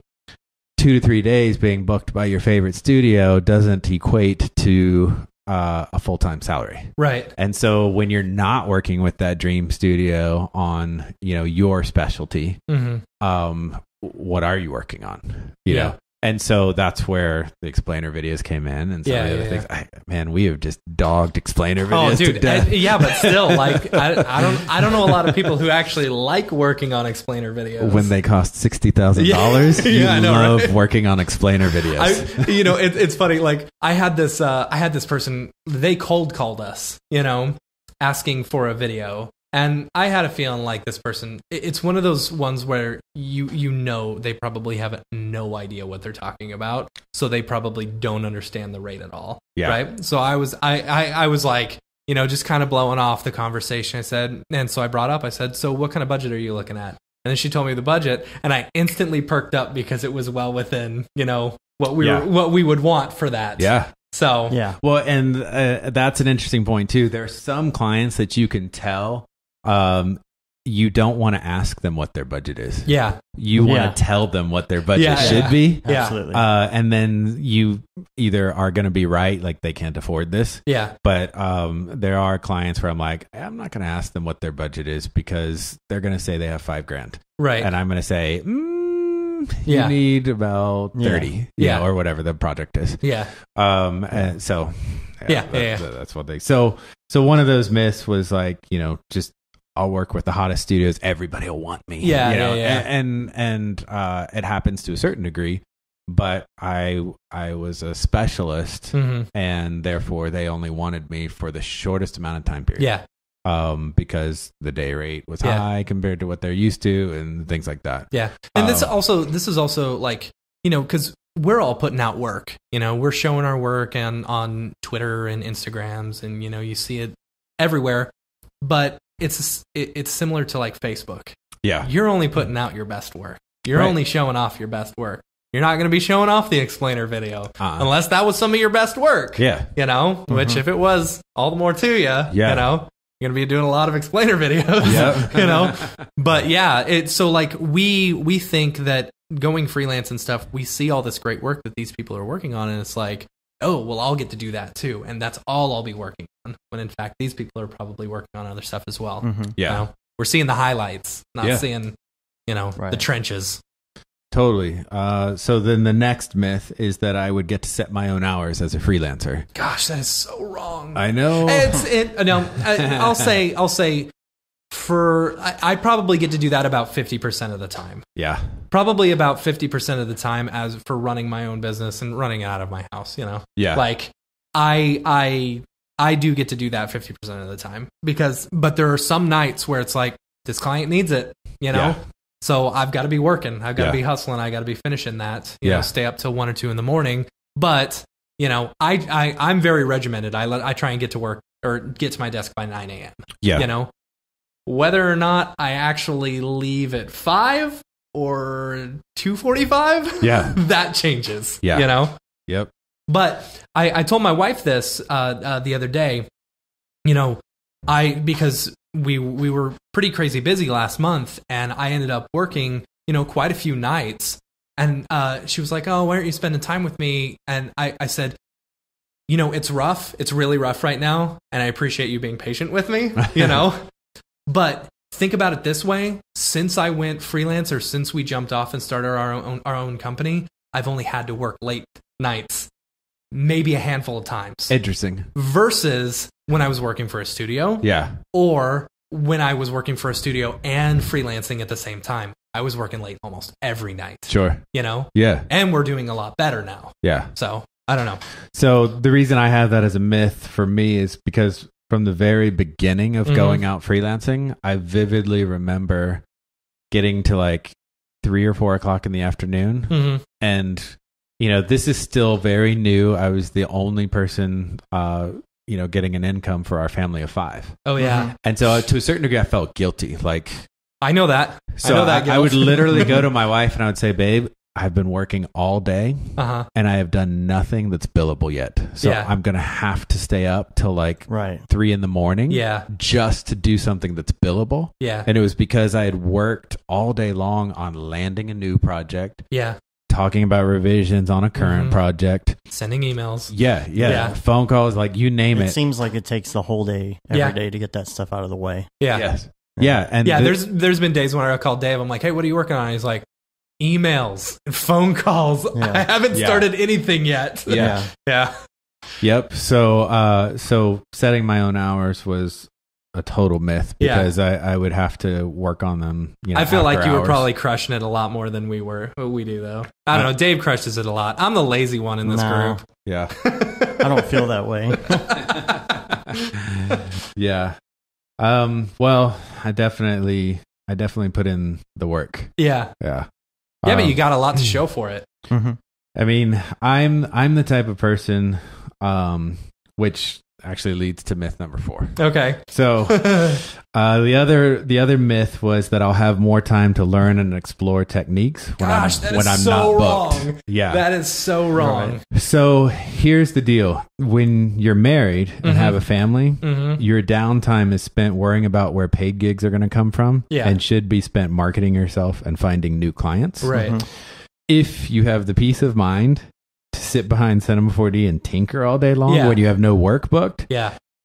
2 to 3 days being booked by your favorite studio doesn't equate to a full-time salary. Right. And so when you're not working with that dream studio on, your specialty, what are you working on? You know? And so that's where the explainer videos came in, and some of the other things. Man, we have just dogged explainer videos to death. But still, like I don't know a lot of people who actually like working on explainer videos when they cost $60,000. You love working on explainer videos. It's funny. Like I had this person. They cold called us, asking for a video. And I had a feeling like this person, it's one of those ones where they probably have no idea what they're talking about. So they probably don't understand the rate at all. Yeah. Right. So I was like, just kind of blowing off the conversation. I said, so what kind of budget are you looking at? And then she told me the budget, and I instantly perked up because it was well within, what we would want for that. Yeah. So, well, and that's an interesting point too. There are some clients that you can tell, you don't want to ask them what their budget is. Yeah. You want to tell them what their budget should be. Yeah. Absolutely. And then you either are going to be right, like they can't afford this. Yeah. But there are clients where I'm like, I'm not going to ask them what their budget is because they're going to say they have $5,000. Right. And I'm going to say, you need about 30, or whatever the project is. Yeah. And so, that's what they, so one of those myths was like, just, I'll work with the hottest studios. Everybody will want me. And it happens to a certain degree, but I was a specialist, and therefore they only wanted me for the shortest amount of time period. Yeah. Because the day rate was high compared to what they're used to, and things like that. Yeah. And this is also like, because we're all putting out work. We're showing our work on Twitter and Instagrams, and you see it everywhere. but it's similar to like Facebook. Yeah. You're only putting out your best work. You're only showing off your best work. You're not going to be showing off the explainer video unless that was some of your best work. Yeah. You know, which if it was, all the more to you. Yeah. You know, you're going to be doing a lot of explainer videos. Yep. You know, but yeah, it's so like we think that going freelance and stuff, we see all this great work that these people are working on, and it's like, oh, well, I'll get to do that too, and that's all I'll be working on. When in fact, these people are probably working on other stuff as well. Yeah. You know? We're seeing the highlights, not seeing, you know, the trenches. Totally. So then the next myth is that I would get to set my own hours as a freelancer. Gosh, that is so wrong. I know. I'll say I probably get to do that about 50% of the time. Yeah. Probably about 50% of the time as for running my own business and running out of my house, you know? Yeah. Like I do get to do that 50% of the time but there are some nights where it's like, this client needs it, you know? Yeah. So I've got to be working. I've got to be hustling. I got to be finishing that, you know, stay up till 1 or 2 in the morning. But, you know, I'm very regimented. I try and get to work or get to my desk by 9 a.m. Yeah. You know, whether or not I actually leave at 5 or 2:45, that changes, you know? Yep. But I told my wife this the other day, you know, because we were pretty crazy busy last month, and I ended up working, you know, quite a few nights. And she was like, "Oh, why aren't you spending time with me?" And I said, "You know, it's rough. It's really rough right now, and I appreciate you being patient with me, you know? But think about it this way: since I went freelance, or since we jumped off and started our own company, I've only had to work late nights, maybe a handful of times. Interesting. Versus when I was working for a studio. Yeah. Or when I was working for a studio and freelancing at the same time. I was working late almost every night. Sure. You know? Yeah. And we're doing a lot better now. Yeah. So, I don't know. So, the reason I have that as a myth for me is because from the very beginning of going out freelancing, I vividly remember getting to like 3 or 4 o'clock in the afternoon. And, you know, this is still very new. I was the only person, you know, getting an income for our family of 5. Oh, yeah. And so to a certain degree, I felt guilty. Like, I know that. So I know that guilt. I would literally go to my wife and I would say, "Babe, I've been working all day and I have done nothing that's billable yet. So I'm going to have to stay up till like 3 in the morning just to do something that's billable." Yeah. And it was because I had worked all day long on landing a new project. Yeah. Talking about revisions on a current project. Sending emails. Yeah. Phone calls, like you name it. It seems like it takes the whole day, every day to get that stuff out of the way. Yeah. Yes. Yeah. And there's been days when I call Dave, I'm like, "Hey, what are you working on?" And he's like, "Emails and phone calls. I haven't started anything yet." Yeah. Yeah. Yep. So setting my own hours was a total myth because I would have to work on them. You know, I feel like you hours. were probably crushing it a lot more than we were. We do though. I don't know. Dave crushes it a lot. I'm the lazy one in this group. Yeah. I don't feel that way. Yeah. Well, I definitely put in the work. Yeah. Yeah. Yeah, but you got a lot to show for it. I mean, I'm the type of person, which actually leads to myth number 4. Okay. So, the other myth was that I'll have more time to learn and explore techniques when I'm not booked. Wrong. Yeah. That is so wrong. Right. So here's the deal. When you're married and have a family, your downtime is spent worrying about where paid gigs are going to come from and should be spent marketing yourself and finding new clients. Right. If you have the peace of mind to sit behind Cinema 4D and tinker all day long when you have no work booked,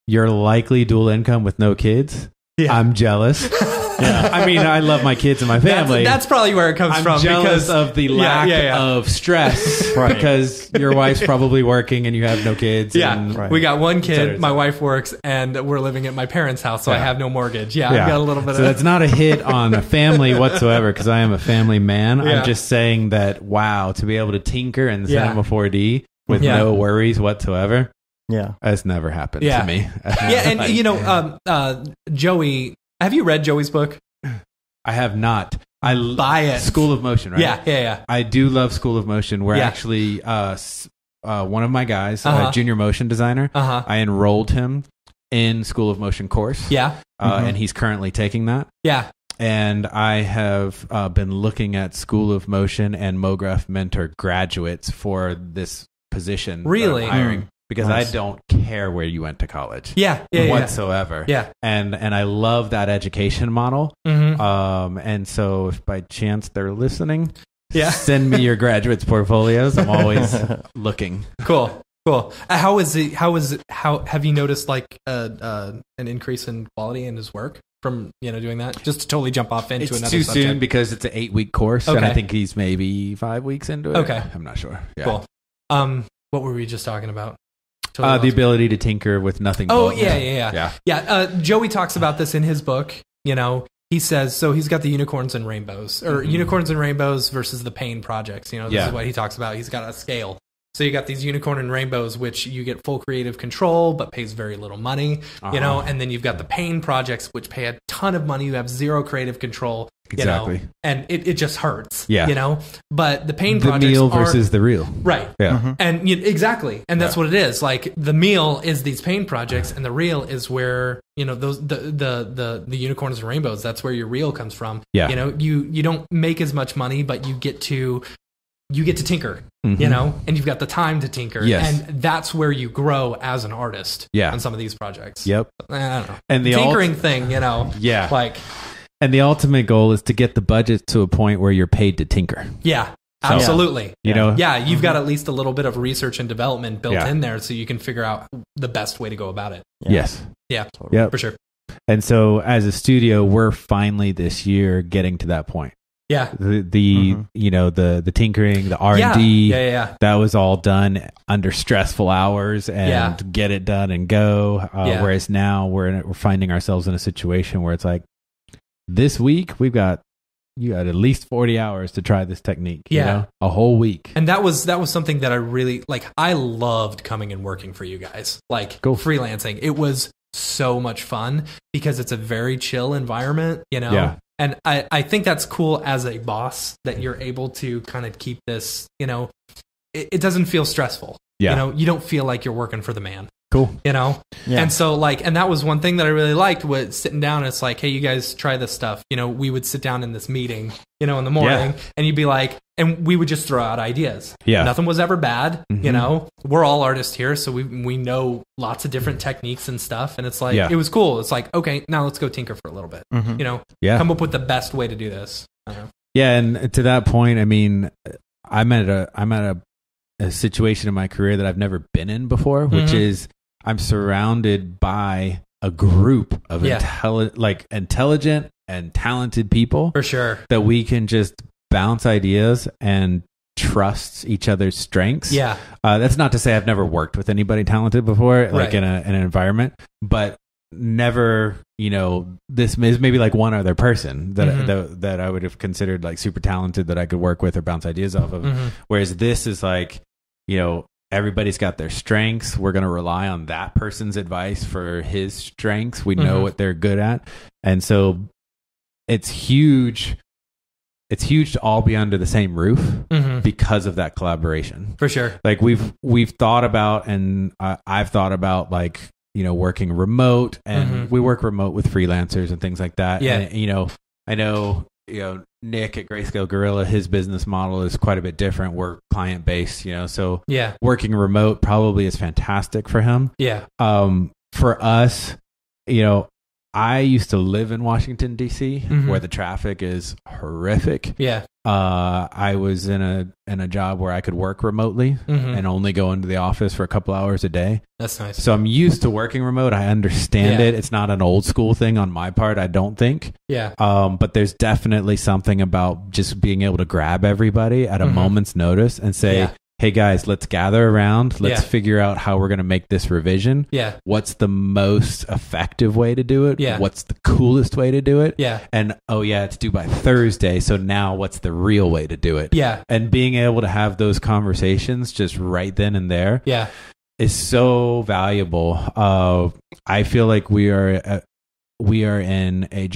you're likely dual income with no kids. I'm jealous. I mean, I love my kids and my family. That's probably where it comes from. I'm jealous of the lack of stress because your wife's probably working and you have no kids. Yeah, and, we got one kid. My wife works, and we're living at my parents' house, so I have no mortgage. I've got a little bit. So that's not a hit on a family whatsoever because I am a family man. I'm just saying that to be able to tinker in Cinema 4D with no worries whatsoever. Yeah, that's never happened to me. And you know, Joey. Have you read Joey's book? I have not. I buy it. School of Motion, right? Yeah. I do love School of Motion. We're actually one of my guys, a junior motion designer. I enrolled him in School of Motion course. Yeah. And he's currently taking that. Yeah. And I have been looking at School of Motion and MoGraph Mentor graduates for this position. Really? That I'm hiring, because Nice. I don't care where you went to college. Yeah. Whatsoever. Yeah. And I love that education model. Mm-hmm. And so if by chance they're listening, Yeah. send me your graduates portfolios. I'm always looking. Cool. How have you noticed like an increase in quality in his work from doing that? Just to totally jump off into It's another too subject. soon because it's an 8-week course, and Okay. I think he's maybe 5 weeks into it. Okay. I'm not sure. Yeah. Cool. What were we just talking about? The ability to tinker with nothing. Oh, but- yeah. Joey talks about this in his book. He says, so he's got the unicorns and rainbows, or unicorns and rainbows versus the pain projects. This is what he talks about. He's got a scale. So you got these unicorn and rainbows, which you get full creative control, but pays very little money, and then you've got the pain projects, which pay a ton of money. You have zero creative control, Exactly. And it just hurts, Yeah. But the pain The projects meal are, versus the real. right. Yeah. And exactly. And that's what it is. Like the meal is these pain projects, and the real is where, those the unicorns and rainbows, that's where your real comes from. Yeah. You don't make as much money, but you get to tinker, and you've got the time to tinker. Yes. And that's where you grow as an artist on some of these projects. Yep. I don't know. And the tinkering thing, Yeah. like, And the ultimate goal is to get the budget to a point where you're paid to tinker. yeah, absolutely. Yeah. You've got at least a little bit of research and development built Yeah. in there so you can figure out the best way to go about it. Yes. Yeah, Totally. Yep. for sure. And so as a studio, we're finally this year getting to that point. Yeah. The tinkering, the R&D, Yeah. that was all done under stressful hours and get it done and go. Whereas now we're finding ourselves in a situation where it's like, this week you got at least 40 hours to try this technique. A whole week. And that was something that I really like. I loved coming and working for you guys, like freelancing. It was so much fun because it's a very chill environment, Yeah. And I think that's cool as a boss that you're able to kind of keep this, it doesn't feel stressful. Yeah. You don't feel like you're working for the man. Cool. Yeah. And so and that was one thing that I really liked, was sitting down and it's like, hey, you guys try this stuff. We would sit down in this meeting, in the morning, and you'd be like, and we would just throw out ideas. Yeah. Nothing was ever bad. We're all artists here. So we know lots of different techniques and stuff. And it's like, it was cool. It's like, okay, now let's go tinker for a little bit, come up with the best way to do this. I don't know. Yeah. And to that point, I mean, I'm at a situation in my career that I've never been in before, which is I'm surrounded by a group of intelligent and talented people. For sure. That we can just bounce ideas and trust each other's strengths. Yeah. That's not to say I've never worked with anybody talented before, like Right. in an environment, but never, this is maybe like one other person that I would have considered like super talented that I could work with or bounce ideas off of. Whereas this is like, everybody's got their strengths. We're going to rely on that person's advice for his strengths. We know what they're good at. And so it's huge. It's huge to all be under the same roof because of that collaboration. For sure. Like we've thought about, and I've thought about like, working remote, and we work remote with freelancers and things like that. Yeah. And, I know, Nick at Grayscale Gorilla, his business model is quite a bit different. We're client based, so working remote probably is fantastic for him. Yeah. For us, I used to live in Washington, D.C., where the traffic is horrific. Yeah. I was in a job where I could work remotely and only go into the office for a couple hours a day. That's nice. So I'm used to working remote. I understand it. It's not an old school thing on my part, I don't think. Yeah. But there's definitely something about just being able to grab everybody at a moment's notice and say, hey guys, let's gather around. Let's figure out how we're going to make this revision. Yeah. What's the most effective way to do it? Yeah. What's the coolest way to do it? Yeah. And it's due by Thursday. So now what's the real way to do it? Yeah. And being able to have those conversations just right then and there is so valuable. I feel like we are in a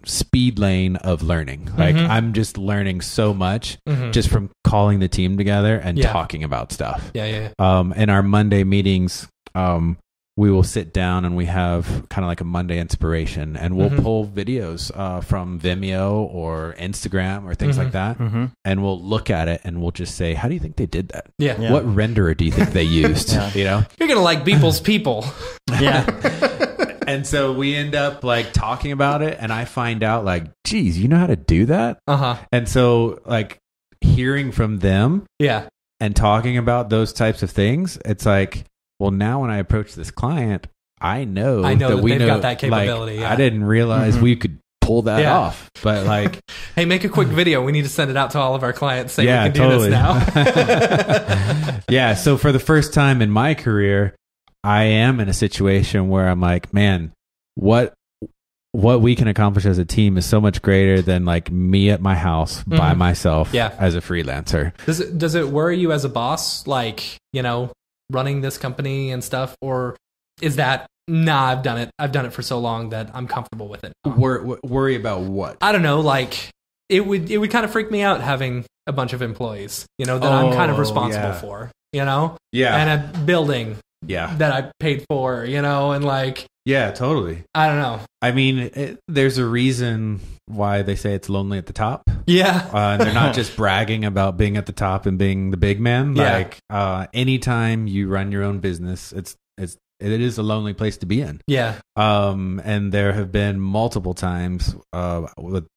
speed lane of learning. Like I'm just learning so much just from calling the team together and talking about stuff. Yeah. In our Monday meetings, we will sit down and we have kind of like a Monday inspiration, and we'll pull videos from Vimeo or Instagram or things like that, and we'll look at it and we'll just say, how do you think they did that? Yeah. What renderer do you think they used? You know, you're gonna like Beeple's people. Yeah. And so we end up like talking about it, and I find out like, geez, you know how to do that? And so like hearing from them and talking about those types of things, it's like, well, now when I approach this client, I know that we they've know, got that capability. Like, I didn't realize we could pull that off, but like, hey, make a quick video. We need to send it out to all of our clients. Say we can do this now. Yeah. So for the first time in my career, I am in a situation where I'm like, man, what we can accomplish as a team is so much greater than like me at my house by myself as a freelancer. Does it worry you as a boss, like, you know, running this company and stuff, or is that, nah, I've done it for so long that I'm comfortable with it? Worry about what? I don't know, like it would kind of freak me out having a bunch of employees, you know, that I'm kind of responsible for, you know? Yeah. And a building that I paid for, you know, and like, yeah, totally. I don't know. I mean, there's a reason why they say it's lonely at the top. Yeah. And they're not just bragging about being at the top and being the big man. Like, anytime you run your own business, it is a lonely place to be in. Yeah. And there have been multiple times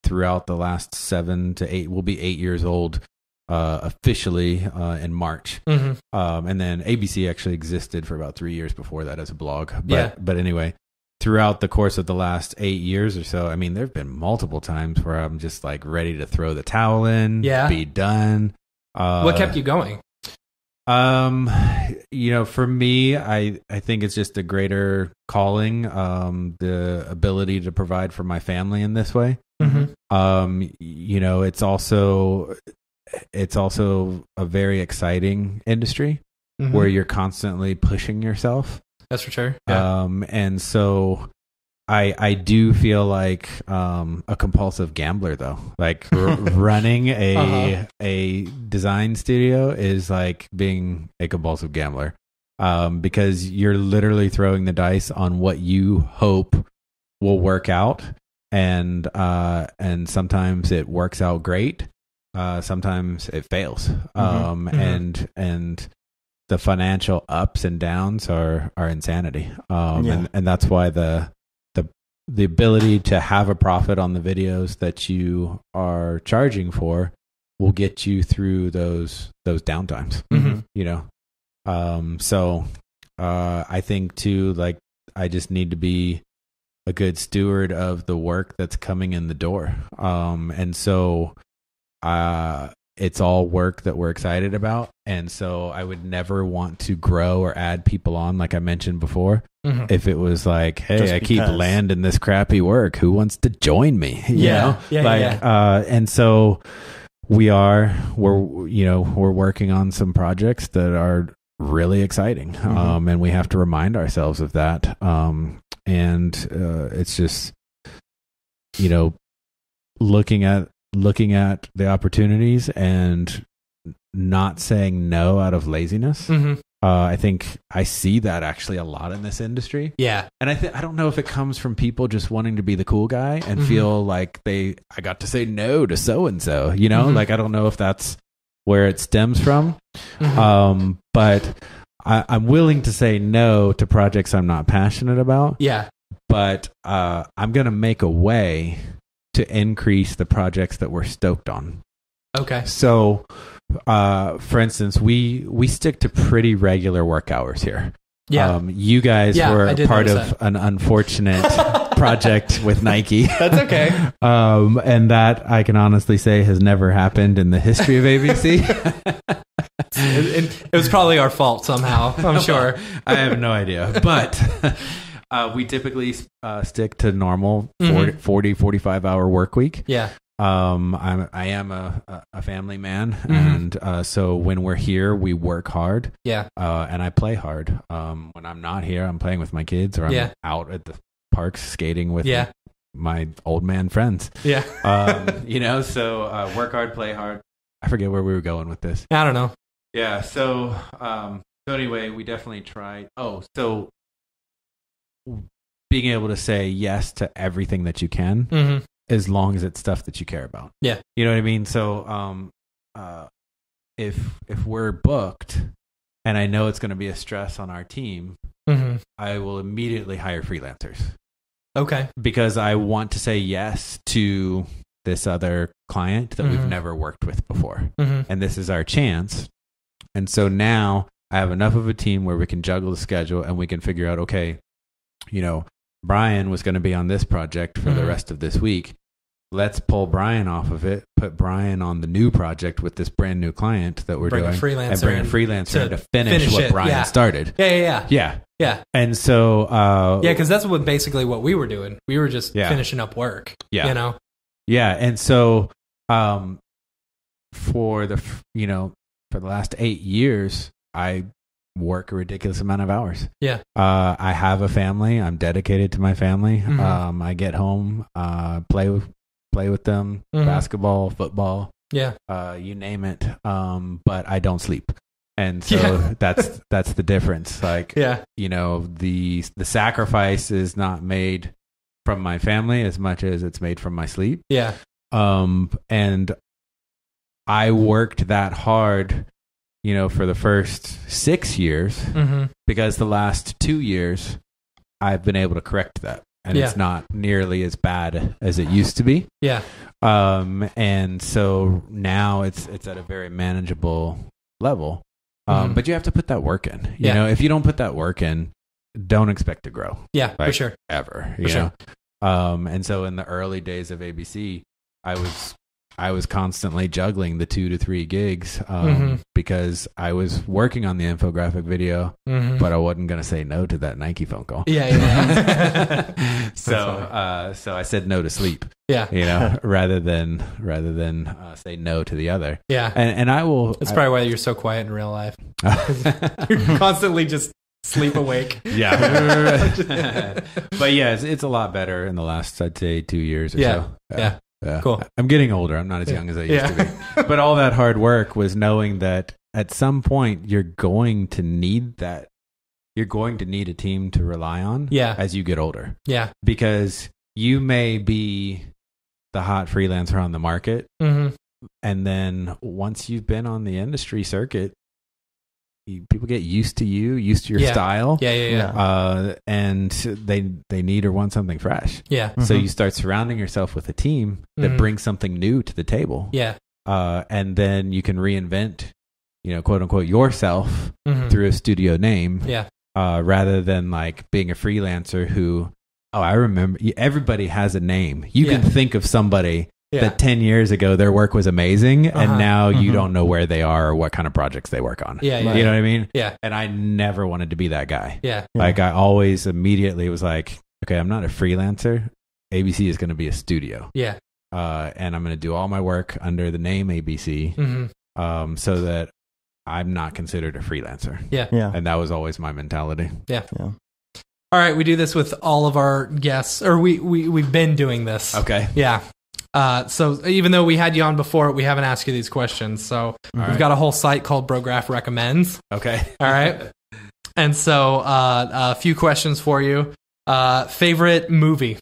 throughout the last 7 to 8, we'll be 8 years old officially in March. And then ABC actually existed for about 3 years before that as a blog. But anyway, throughout the course of the last 8 years or so, I mean, there have been multiple times where I'm just like ready to throw the towel in, be done. What kept you going? You know, for me, I think it's just a greater calling, the ability to provide for my family in this way. You know, it's also a very exciting industry where you're constantly pushing yourself. That's for sure. Yeah. And so I do feel like a compulsive gambler, though. Like running a design studio is like being a compulsive gambler, because you're literally throwing the dice on what you hope will work out, and sometimes it works out great, sometimes it fails, and the financial ups and downs are insanity, and that's why the ability to have a profit on the videos that you are charging for will get you through those downtimes. You know, so I think too, like, I just need to be a good steward of the work that's coming in the door, and so it's all work that we're excited about, and so I would never want to grow or add people on, like I mentioned before. If it was like, hey, I keep landing this crappy work, who wants to join me? You know? And so we're working on some projects that are really exciting, and we have to remind ourselves of that. And it's just, you know, looking at the opportunities and not saying no out of laziness. I think I see that actually a lot in this industry. Yeah. And I don't know if it comes from people just wanting to be the cool guy and feel like I got to say no to so-and-so, you know, like, I don't know if that's where it stems from. But I'm willing to say no to projects I'm not passionate about. Yeah. But I'm going to make a way to increase the projects that we're stoked on. Okay. So, for instance, we stick to pretty regular work hours here. Yeah. You guys were part of an unfortunate project with Nike. That's okay. And that, I can honestly say, has never happened in the history of ABC. It was probably our fault somehow, I'm sure. I have no idea. But we typically stick to normal 40, 45 hour work week. Yeah. I am a family man, and so when we're here, we work hard. Yeah. And I play hard. When I'm not here, I'm playing with my kids, or I'm out at the parks skating with my old man friends. Yeah. You know, so work hard, play hard. I forget where we were going with this. I don't know. Yeah. So anyway, we definitely try. Oh, so being able to say yes to everything that you can, as long as it's stuff that you care about. Yeah. You know what I mean? So, if we're booked and I know it's going to be a stress on our team, I will immediately hire freelancers. Okay. Because I want to say yes to this other client that we've never worked with before. And this is our chance. And so now I have enough of a team where we can juggle the schedule and we can figure out, okay, you know, Brian was going to be on this project for the rest of this week. Let's pull Brian off of it, put Brian on the new project with this brand new client that we're doing, and bring a freelancer to finish what Brian started. Yeah. And so, because that's basically what we were doing. We were just finishing up work. Yeah. You know? Yeah. And so, for the last 8 years, I work a ridiculous amount of hours. Yeah. I have a family. I'm dedicated to my family. I get home, play with them, basketball, football. Yeah. You name it. But I don't sleep. And so that's the difference. Like, you know, the sacrifice is not made from my family as much as it's made from my sleep. Yeah. And I worked that hard, you know, for the first 6 years, because the last 2 years I've been able to correct that. And it's not nearly as bad as it used to be. Yeah. And so now it's at a very manageable level. But you have to put that work in. You know, if you don't put that work in, don't expect to grow. Yeah, for sure. Ever. You know? And so in the early days of ABC, I was constantly juggling the 2 to 3 gigs because I was working on the infographic video, but I wasn't going to say no to that Nike phone call. Yeah. So I said no to sleep. Yeah. You know, rather than say no to the other. Yeah. And I will. That's probably why you're so quiet in real life. You're constantly just sleep awake. Yeah. But yeah, it's a lot better in the last, I'd say, 2 years or so. Yeah. Yeah. Cool. I'm getting older. I'm not as young as I used to be. But all that hard work was knowing that at some point you're going to need that. You're going to need a team to rely on as you get older. Yeah. Because you may be the hot freelancer on the market. And then once you've been on the industry circuit, people get used to you, used to your style. And they need or want something fresh. Yeah. So you start surrounding yourself with a team that brings something new to the table. Yeah. And then you can reinvent, you know, quote unquote, yourself through a studio name. Yeah. Rather than like being a freelancer who, I remember, everybody has a name. You can think of somebody that 10 years ago their work was amazing and now you don't know where they are or what kind of projects they work on. You know what I mean? Yeah. And I never wanted to be that guy. Yeah. Like I always immediately was like, okay, I'm not a freelancer. ABC is going to be a studio. Yeah. And I'm going to do all my work under the name ABC so that I'm not considered a freelancer. Yeah. Yeah. And that was always my mentality. Yeah. Yeah. All right. We do this with all of our guests, or we've been doing this. Okay. Yeah. So even though we had you on before, we haven't asked you these questions. So we've got a whole site called Brograph Recommends. Okay. All right. And so a few questions for you. Favorite movie?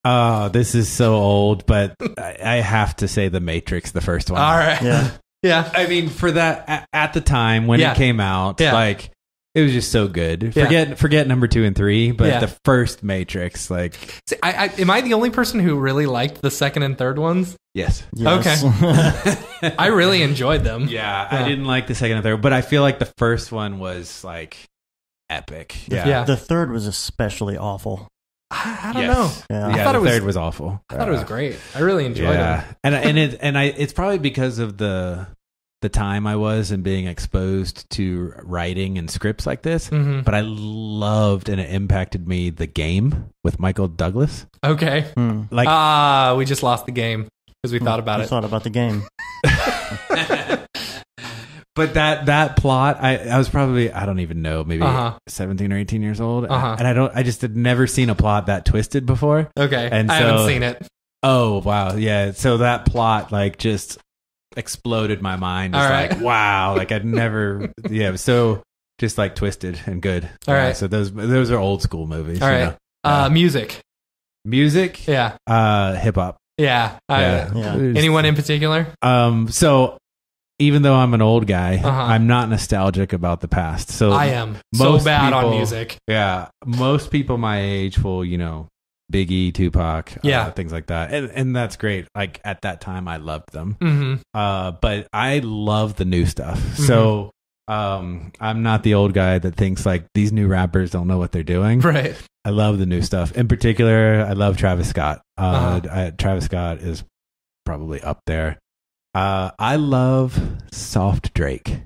This is so old, but I have to say The Matrix, the first one. All right. Yeah. Yeah. I mean, for that, at the time when it came out, like, it was just so good. Forget number 2 and 3, but the first Matrix, like. See, am I the only person who really liked the second and third ones? Yes. Okay. I really enjoyed them. Yeah, I didn't like the second and third, but I feel like the first one was like epic. Yeah. The third was especially awful. I don't know. Yeah, I thought the third was awful. I thought it was great. I really enjoyed it. And it's probably because of the time I was and being exposed to writing and scripts like this. But I loved and it impacted me The Game with Michael Douglas. Okay. Like we just lost The Game because we thought about it. Thought about The Game. But that plot, I was probably, I don't even know, maybe 17 or 18 years old. And I just had never seen a plot that twisted before. Okay. And I haven't seen it. Oh, wow. Yeah. So that plot, like, just exploded my mind. It's like, wow. Like, I'd never, it was so just like twisted and good. All right. So those are old school movies. All right. Music. Music. Yeah. Hip hop. Yeah. Yeah. Anyone in particular? So even though I'm an old guy, Uh-huh. I'm not nostalgic about the past. So I am so most bad on people- music. Yeah, most people my age will, Biggie, Tupac, things like that, and that's great. Like at that time, I loved them. Mm-hmm. But I love the new stuff. So I'm not the old guy that thinks like these new rappers don't know what they're doing. Right. I love the new stuff. In particular, I love Travis Scott. Travis Scott is probably up there. I love soft Drake.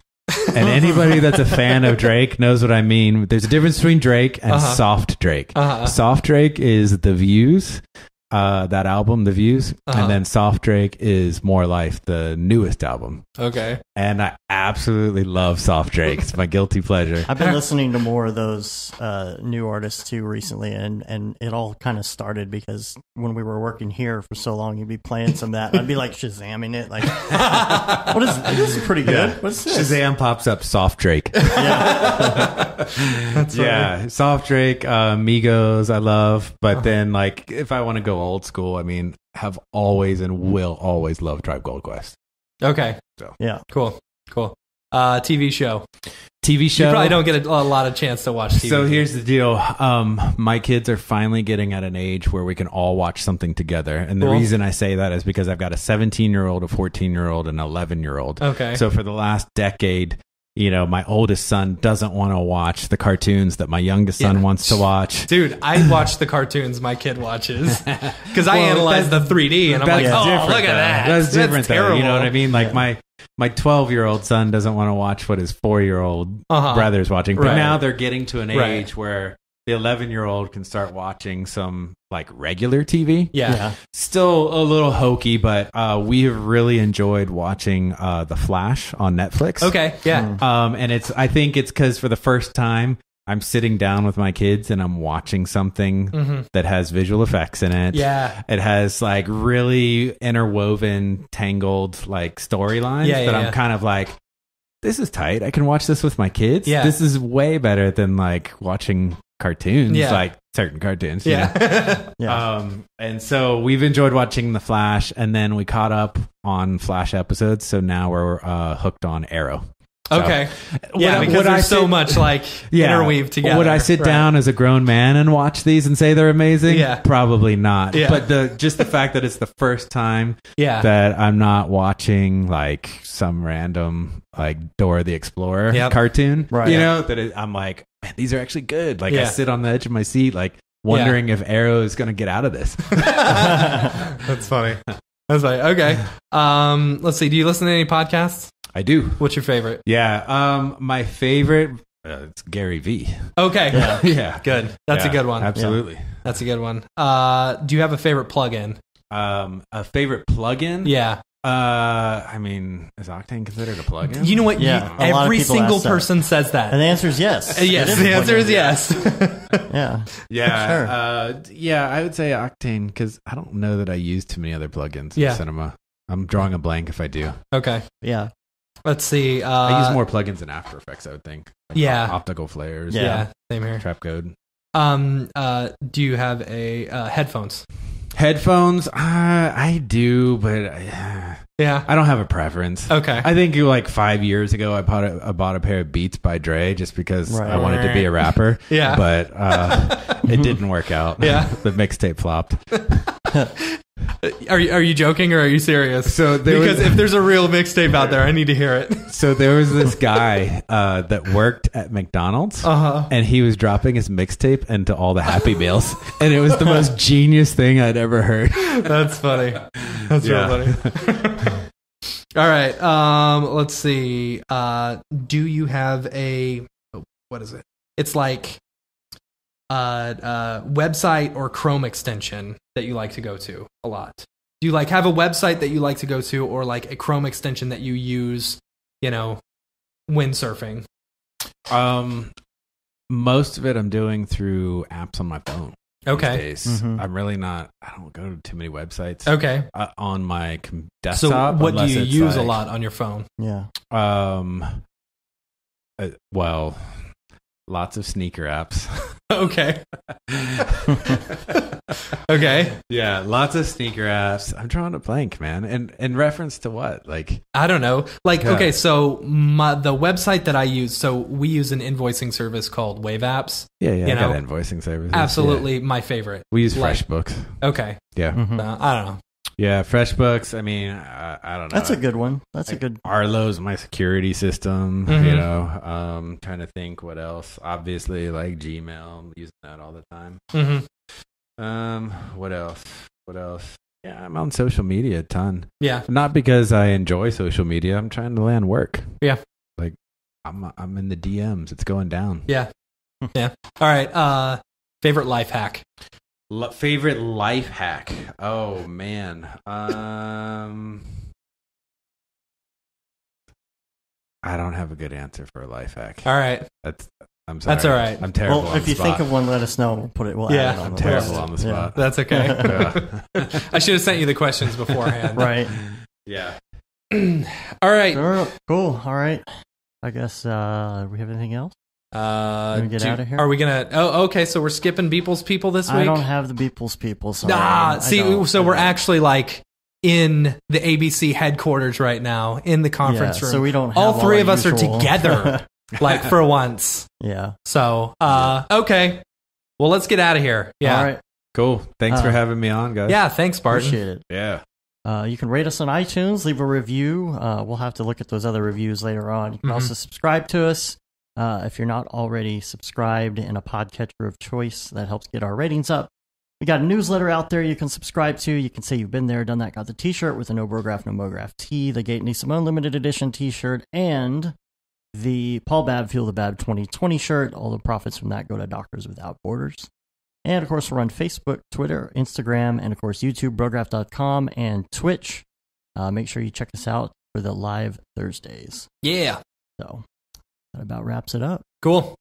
And anybody that's a fan of Drake knows what I mean. There's a difference between Drake and soft Drake. Soft Drake is The Views, that album, The Views. And then soft Drake is More Life, the newest album. Okay. And I absolutely love soft Drake. It's my guilty pleasure. I've been listening to more of those new artists too recently, and it all kind of started because when we were working here for so long, you'd be playing some of that, and I'd be like Shazamming it, like, "What is this? Is pretty good. Yeah. What's this?" Shazam pops up, soft Drake. Yeah, Yeah, soft Drake, Migos, I love. But then, like, if I want to go old school, I mean, have always and will always love Tribe Called Quest. Okay. yeah. Cool. TV show. TV show. You probably don't get a lot of chance to watch TV. So here's the deal. My kids are finally getting at an age where we can all watch something together. And the Cool. reason I say that is because I've got a 17-year-old, a 14-year-old, and an 11-year-old. Okay. So for the last decade, my oldest son doesn't want to watch the cartoons that my youngest son wants to watch. Dude, I watch the cartoons my kid watches because I analyze the 3D and I'm like, That's oh, different, look at though. that. That's different, though. terrible. You know what I mean? Like my 12-year-old son doesn't want to watch what his 4-year-old brother's watching. But Right. now they're getting to an age Right. where the 11-year-old can start watching some like regular TV. Yeah. Still a little hokey, but we have really enjoyed watching The Flash on Netflix. Okay. Yeah. And I think it's because for the first time, I'm sitting down with my kids and I'm watching something that has visual effects in it. Yeah. It has like really interwoven, tangled like storylines that I'm kind of like, this is tight. I can watch this with my kids. Yeah. This is way better than like watching cartoons, Yeah. like certain cartoons. you know? Yeah. Yeah. And so we've enjoyed watching The Flash, and then we caught up on Flash episodes. So now we're hooked on Arrow. So, Okay. Yeah, would because I there's so sit- much like interweave together. Would I sit Right. down as a grown man and watch these and say they're amazing? Yeah. Probably not. Yeah. But just the fact that it's the first time Yeah. that I'm not watching like some random like Dora the Explorer Yep. cartoon, Right. I'm like, man, these are actually good. Like I Yeah. sit on the edge of my seat, like wondering if Arrow is going to get out of this. That's funny. That's funny. Okay. Let's see. Do you listen to any podcasts? I do. What's your favorite? Yeah. My favorite, it's Gary V. Okay. Yeah. Good. That's a Yeah, good one. Absolutely. That's a good one. Do you have a favorite plugin? A favorite plugin? Yeah. I mean, is Octane considered a plugin? You know what? Yeah, a lot of Every people single ask that. person says that. And the answer is yes. Yes. It is The a answer plugin. is yes. Yeah. Yeah, Sure. yeah. I would say Octane because I don't know that I use too many other plugins Yeah. in cinema. I'm drawing a blank if I do. Okay. Yeah. Let's see. I use more plugins in After Effects. I would think. Like Yeah. optical flares. Yeah. Same here. Trap code. Do you have a headphones? Headphones. I do, but Yeah. I don't have a preference. Okay. I think like 5 years ago, I bought a pair of Beats by Dre just because Right. I wanted to be a rapper. Yeah. But it didn't work out. Yeah. The mixtape flopped. Are you joking or are you serious? So because if there's a real mixtape out there, I need to hear it. So there was this guy that worked at McDonald's, and he was dropping his mixtape into all the Happy Meals, and it was the most genius thing I'd ever heard. That's funny. That's real funny. All right. Let's see. Do you have what is it? It's like website or Chrome extension that you like to go to a lot. Do you like have a website that you like to go to, or like a Chrome extension that you use, when surfing? Most of it I'm doing through apps on my phone. Okay. These days. Mhm. I'm really not. I don't go to too many websites. Okay. On my So desktop. what do unless you it's use a like, lot on your phone? Yeah. Well, Lots of sneaker apps. Okay. Okay. Yeah, lots of sneaker apps. I'm drawing a blank, man. And in reference to what? Like, I don't know. Like, Yeah. okay, so the website that I use, so we use an invoicing service called Wave Apps. yeah, You I got know, invoicing services. Absolutely my favorite. Yeah. We use Like- FreshBooks. Okay. Yeah. Mhm. I don't know. Yeah, FreshBooks. I mean, I don't know. That's a good one. That's a good. Arlo's my security system. Mhm. You know, trying to think what else. Obviously, like Gmail, I'm using that all the time. Mm-hmm. What else? Yeah, I'm on social media a ton. Yeah. Not because I enjoy social media. I'm trying to land work. Yeah. Like, I'm in the DMs. It's going down. Yeah. Yeah. All right. Favorite life hack. Favorite life hack. Oh man. I don't have a good answer for a life hack. All right. I'm sorry. That's all right. I'm terrible. Well, on if the you spot. think of one, let us know. We'll put it. We'll Yeah. add it on I'm the terrible list. on the spot. That's okay. Yeah. I should have sent you the questions beforehand. Right. Yeah. All right. Sure. Cool. All right. I guess we have anything else? Can we get out of here? Are we gonna? Oh, okay. So we're skipping Beeple's people this week. I don't have the Beeple's people. Sorry. Nah. I See, don't. so we're actually like in the ABC headquarters right now in the conference room. So we don't. Have all three our of us are usual- together, like for once. Yeah. So, okay. Well, let's get out of here. Yeah. All right. Cool. Thanks for having me on, guys. Yeah. Thanks, Barton. Appreciate it. Yeah. You can rate us on iTunes, leave a review. We'll have to look at those other reviews later on. You can Mhm. also subscribe to us. If you're not already subscribed in a podcatcher of choice, that helps get our ratings up. We got a newsletter out there you can subscribe to. You can say you've been there, done that, got the t-shirt with the No Brograph, No Mograph tee, the Gate and Simone limited edition t-shirt, and the Paul Babb Feel the Bab 2020 shirt. All the profits from that go to Doctors Without Borders. And, of course, we're on Facebook, Twitter, Instagram, and, of course, YouTube, Brograph.com, and Twitch. Make sure you check us out for the live Thursdays. Yeah. So that about wraps it up. Cool.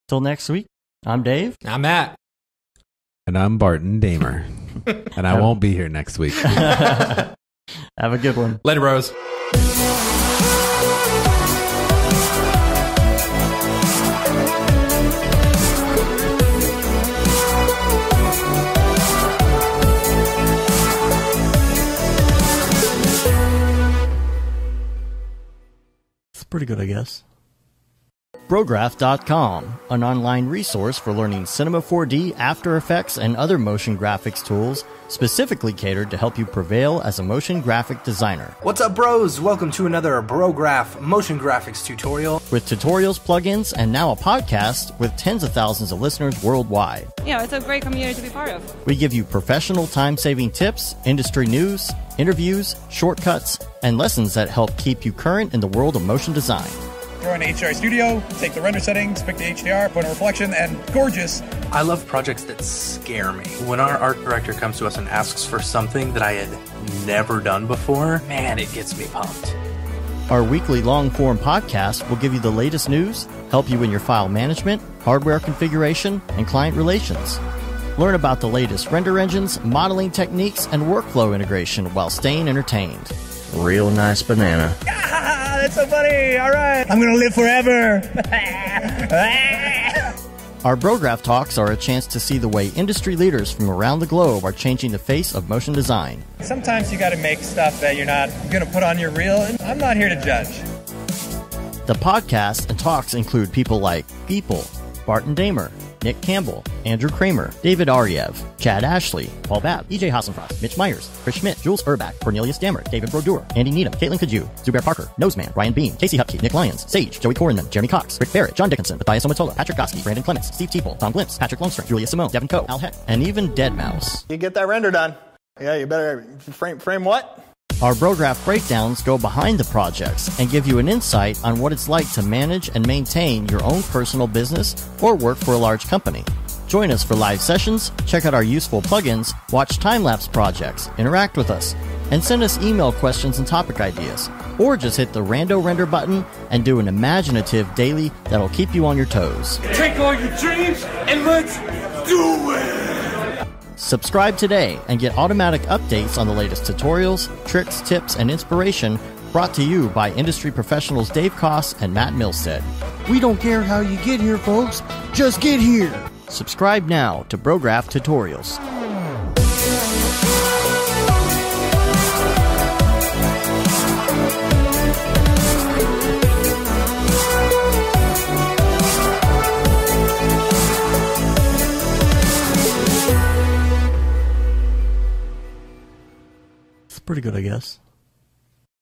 Till next week, I'm Dave. I'm Matt. And I'm Barton Damer. And I won't be here next week. Have a good one. Later, Rose. It's pretty good, I guess. Brograph.com, an online resource for learning Cinema 4D, After Effects, and other motion graphics tools specifically catered to help you prevail as a motion graphic designer. What's up, bros? Welcome to another Brograph motion graphics tutorial. With tutorials, plugins, and now a podcast with tens of thousands of listeners worldwide. Yeah, it's a great community to be part of. We give you professional time-saving tips, industry news, interviews, shortcuts, and lessons that help keep you current in the world of motion design. Throw in HDR Studio, take the render settings, pick the HDR, put in reflection, and gorgeous. I love projects that scare me. When our art director comes to us and asks for something that I had never done before, man, it gets me pumped. Our weekly long-form podcast will give you the latest news, help you in your file management, hardware configuration, and client relations. Learn about the latest render engines, modeling techniques, and workflow integration while staying entertained. Real nice banana. Ah, that's so funny. All right. I'm going to live forever. Our Brograph Talks are a chance to see the way industry leaders from around the globe are changing the face of motion design. Sometimes you got to make stuff that you're not going to put on your reel, and I'm not here to judge. The podcast and talks include people like Beeple, Barton Damer, Nick Campbell, Andrew Kramer, David Ariev, Chad Ashley, Paul Babb, EJ Hassenfrost, Mitch Myers, Chris Schmidt, Jules Urbach, Cornelius Dammert, David Brodeur, Andy Needham, Caitlin Kaju, Zubair Parker, Noseman, Ryan Bean, Casey Hupke, Nick Lyons, Sage, Joey Korenman, Jeremy Cox, Rick Barrett, John Dickinson, Matthias Omatola, Patrick Goski, Brandon Clements, Steve Teeple, Tom Glimpse, Patrick Longstream, Julia Simone, Devin Coe, Al Heck, and even Deadmau5. You get that render done. Yeah, you better frame what? Our Brograph breakdowns go behind the projects and give you an insight on what it's like to manage and maintain your own personal business or work for a large company. Join us for live sessions, check out our useful plugins, watch time-lapse projects, interact with us, and send us email questions and topic ideas. Or just hit the Rando Render button and do an imaginative daily that'll keep you on your toes. Take all your dreams and let's do it! Subscribe today and get automatic updates on the latest tutorials, tricks, tips, and inspiration brought to you by industry professionals Dave Koss and Matt Milstead. We don't care how you get here, folks. Just get here. Subscribe now to Brograph Tutorials. It's pretty good, I guess.